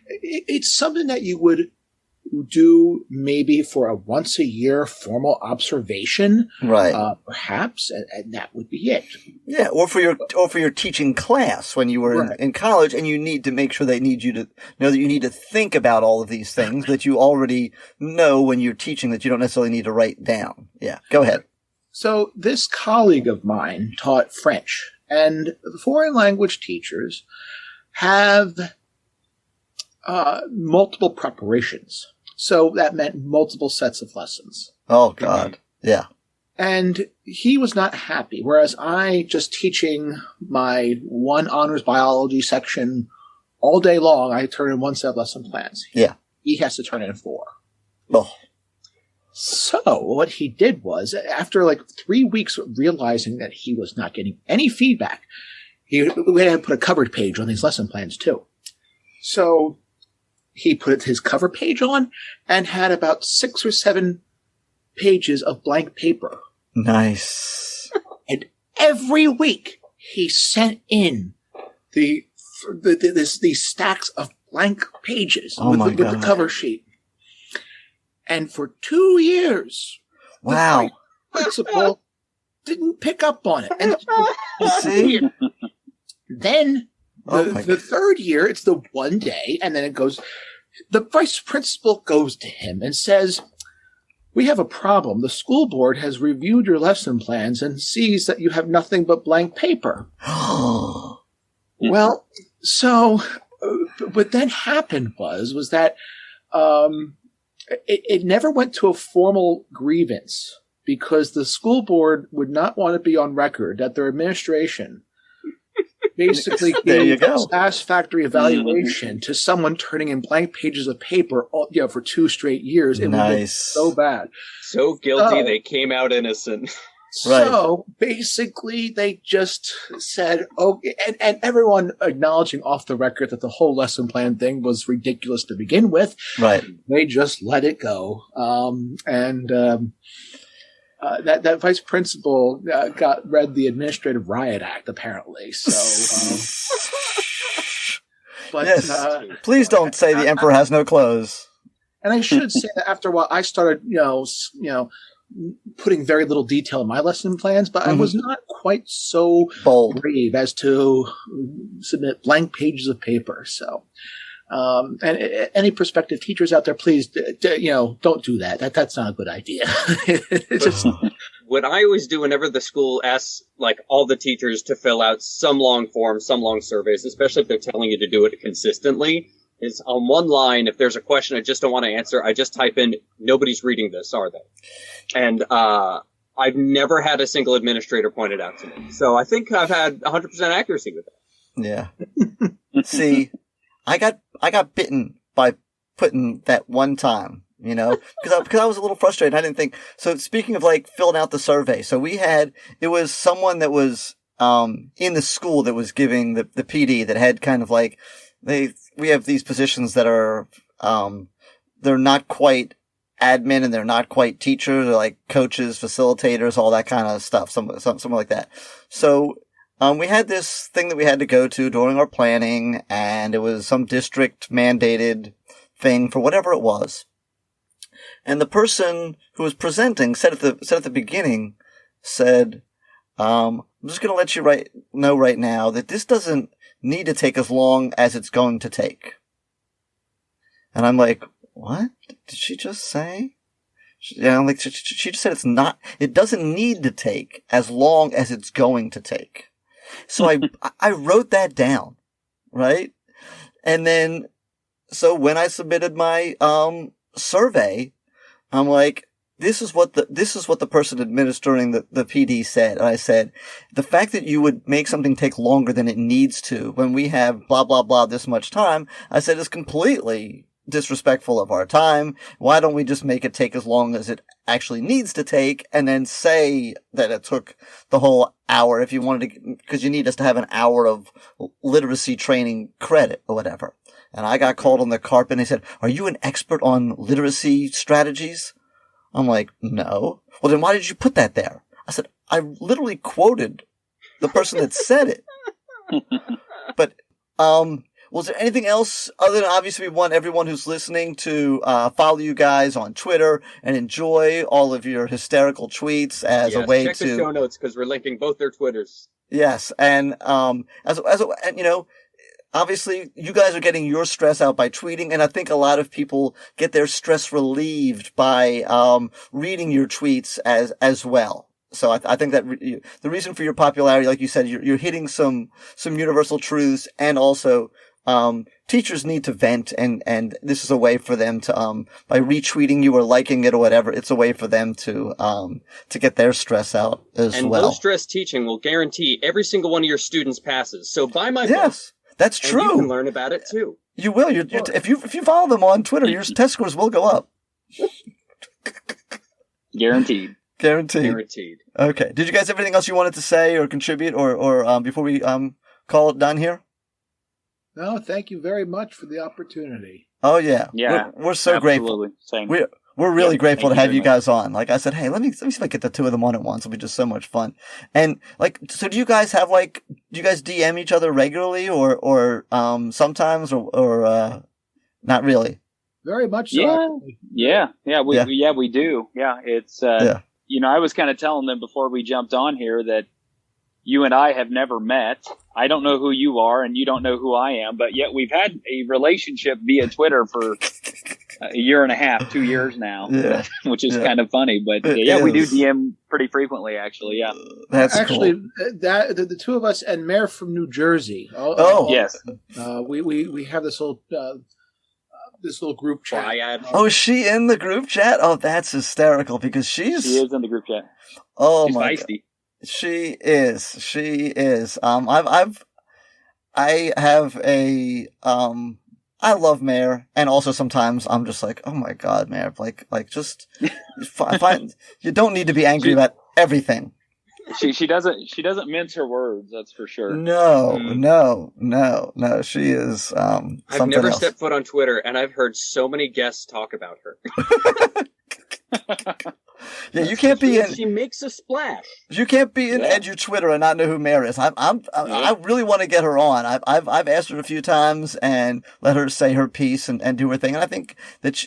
It's something that you would do maybe for a once a year formal observation, right? Perhaps, and that would be it. Yeah, or for your teaching class when you were in college, and you need to make sure they need you to know that you need to think about all of these things that you already know when you're teaching that you don't necessarily need to write down. Yeah, go ahead. So this colleague of mine taught French, and foreign language teachers have multiple preparations. So that meant multiple sets of lessons. Oh, God. Yeah. And he was not happy. Whereas I, just teaching my one honors biology section all day long, I turn in one set of lesson plans. Yeah. He has to turn in 4. Oh. So what he did was, after like 3 weeks of realizing that he was not getting any feedback, we had to put a covered page on these lesson plans too. So he put his cover page on and had about 6 or 7 pages of blank paper. Nice. And every week he sent in these stacks of blank pages with the cover sheet. And for 2 years, wow, the principal didn't pick up on it. And see, then the third year, it's the one day, and then it goes. The vice principal goes to him and says, "We have a problem. The school board has reviewed your lesson plans and sees that you have nothing but blank paper." Well, so what then happened was that it never went to a formal grievance because the school board would not want to be on record that their administration basically gave a satisfactory evaluation to someone turning in blank pages of paper for 2 straight years. It was so bad. So guilty they came out innocent. So basically they just said, and everyone acknowledging off the record that the whole lesson plan thing was ridiculous to begin with. Right. They just let it go. That vice principal read the Administrative Riot Act, apparently. So, but yes. Please don't say the emperor has no clothes. And I should say that after a while, I started, putting very little detail in my lesson plans, but I was not quite so brave as to submit blank pages of paper. So. And any prospective teachers out there, please, don't do that. That's not a good idea. What I always do whenever the school asks, all the teachers to fill out some long forms, some long surveys, especially if they're telling you to do it consistently, is on one line, if there's a question I just don't want to answer, I just type in, "Nobody's reading this, are they?" And I've never had a single administrator point it out to me. So I think I've had 100% accuracy with that. Yeah. See, I got bitten by putting that one time, because I was a little frustrated. I didn't think. So speaking of filling out the survey, so it was someone that was in the school that was giving the PD that had kind of we have these positions that are they're not quite admin and they're not quite teachers. They're like coaches, facilitators, all that kind of stuff, something like that. So. We had this thing that we had to go to during our planning, and it was some district mandated thing for whatever it was. And the person who was presenting said at the beginning, said, I'm just going to let you know right now that this doesn't need to take as long as it's going to take. And I'm like, what did she just say? Yeah, I'm like, she just said it doesn't need to take as long as it's going to take. So I wrote that down, right? And then, so when I submitted my, survey, I'm like, this is what the person administering the PD said. And I said, the fact that you would make something take longer than it needs to when we have blah, blah, blah this much time, I said, is completely disrespectful of our time. Why don't we just make it take as long as it actually needs to take and then say that it took the whole hour if you wanted to, because you need us to have an hour of literacy training credit or whatever. And I got called on the carpet and they said, are you an expert on literacy strategies? I'm like, no. Well, then why did you put that there? I said, I literally quoted the person that said it. But, was there anything else other than obviously we want everyone who's listening to follow you guys on Twitter and enjoy all of your hysterical tweets as a way check to the show notes because we're linking both their Twitters. Yes, and and you know, obviously you guys are getting your stress out by tweeting, and I think a lot of people get their stress relieved by reading your tweets as well. So I think that the reason for your popularity, like you said, you're hitting some universal truths, and also teachers need to vent, and this is a way for them to by retweeting you or liking it or whatever, it's a way for them to get their stress out as well. And low stress teaching will guarantee every single one of your students passes. So buy my book. Yes, that's true. And you can learn about it too. You will. If you follow them on Twitter, your test scores will go up. Guaranteed. Guaranteed. Okay. Did you guys have anything else you wanted to say or contribute or before we call it done here? No, thank you very much for the opportunity. Oh yeah. Yeah. We're so absolutely. grateful. Same. We're really grateful to have you much. guys on. Like I said, hey, let me see if I get the two of them on at once. It'll be just so much fun. And like, so do you guys have do you guys DM each other regularly or sometimes or not really? Very much so. Yeah. We do. Yeah. It's, you know, I was kind of telling them before we jumped on here that you and I have never met. I don't know who you are and you don't know who I am, but yet we've had a relationship via Twitter for a year and a half, 2 years now, which is kind of funny. But we do DM pretty frequently, actually. Yeah, that's actually cool. The two of us and Mayor from New Jersey. Yes, we have this little group chat. Triad. Oh, is she in the group chat? Oh, that's hysterical because she is in the group chat. Oh she's my feisty. God. She is. I have a, I love Mare, and also sometimes I'm just like, oh my God, Mare, like just find, you don't need to be angry about everything. She doesn't mince her words, that's for sure. No, she is, I've never else. stepped foot on Twitter, and I've heard so many guests talk about her. Yeah, you can't be in. She makes a splash. You can't be in Edu Twitter and not know who Mare is. I really want to get her on. I've asked her a few times and let her say her piece and do her thing. And I think that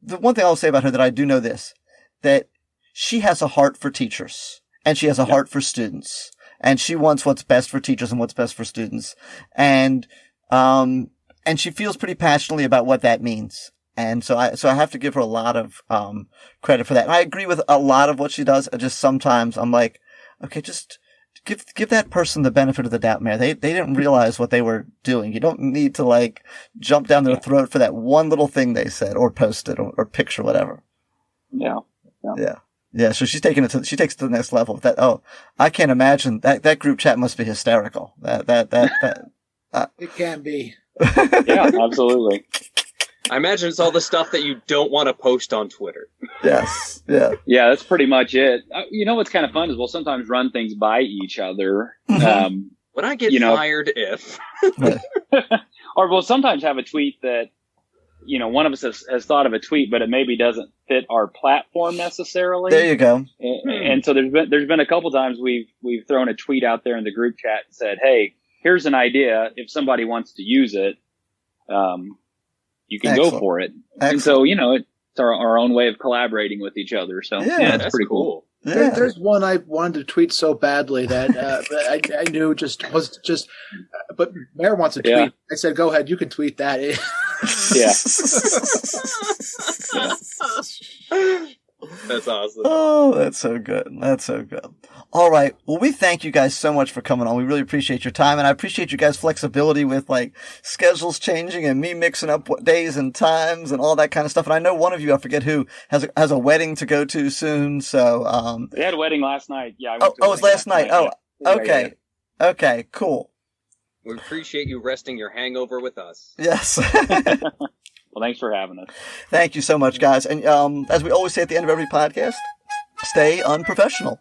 the one thing I'll say about her that I do know that she has a heart for teachers and she has a heart for students and she wants what's best for teachers and what's best for students. And she feels pretty passionately about what that means. And so I have to give her a lot of credit for that. And I agree with a lot of what she does. Just sometimes I'm like, okay, just give that person the benefit of the doubt, Mayor. They didn't realize what they were doing. You don't need to jump down their throat for that one little thing they said or posted or picture, whatever. Yeah. So she takes it to the next level. I can't imagine that group chat must be hysterical. That it can be. Yeah, absolutely. I imagine it's all the stuff that you don't want to post on Twitter. Yes. Yeah. Yeah, that's pretty much it. You know what's kind of fun is we'll sometimes run things by each other. When I get fired, if. Or we'll sometimes have a tweet that, one of us has thought of a tweet, but it maybe doesn't fit our platform necessarily. There you go. And so there's been a couple times we've thrown a tweet out there in the group chat and said, hey, here's an idea. If somebody wants to use it, you can go for it. Excellent. And so, It's our own way of collaborating with each other. So Yeah, it's pretty cool. Yeah. There's one I wanted to tweet so badly that I knew was just. But Mayor wants to tweet. Yeah. I said, "Go ahead, you can tweet that." That's awesome. Oh, that's so good. That's so good. All right. Well, we thank you guys so much for coming on. We really appreciate your time, and I appreciate you guys' flexibility with like schedules changing and me mixing up days and times and all that kind of stuff. And I know one of you, I forget who, has a wedding to go to soon. So, They had a wedding last night. Yeah. it was last night. Oh, okay. Yeah. Okay, cool. We appreciate you resting your hangover with us. Yes. Well, thanks for having us. Thank you so much, guys. And as we always say at the end of every podcast, stay unprofessional.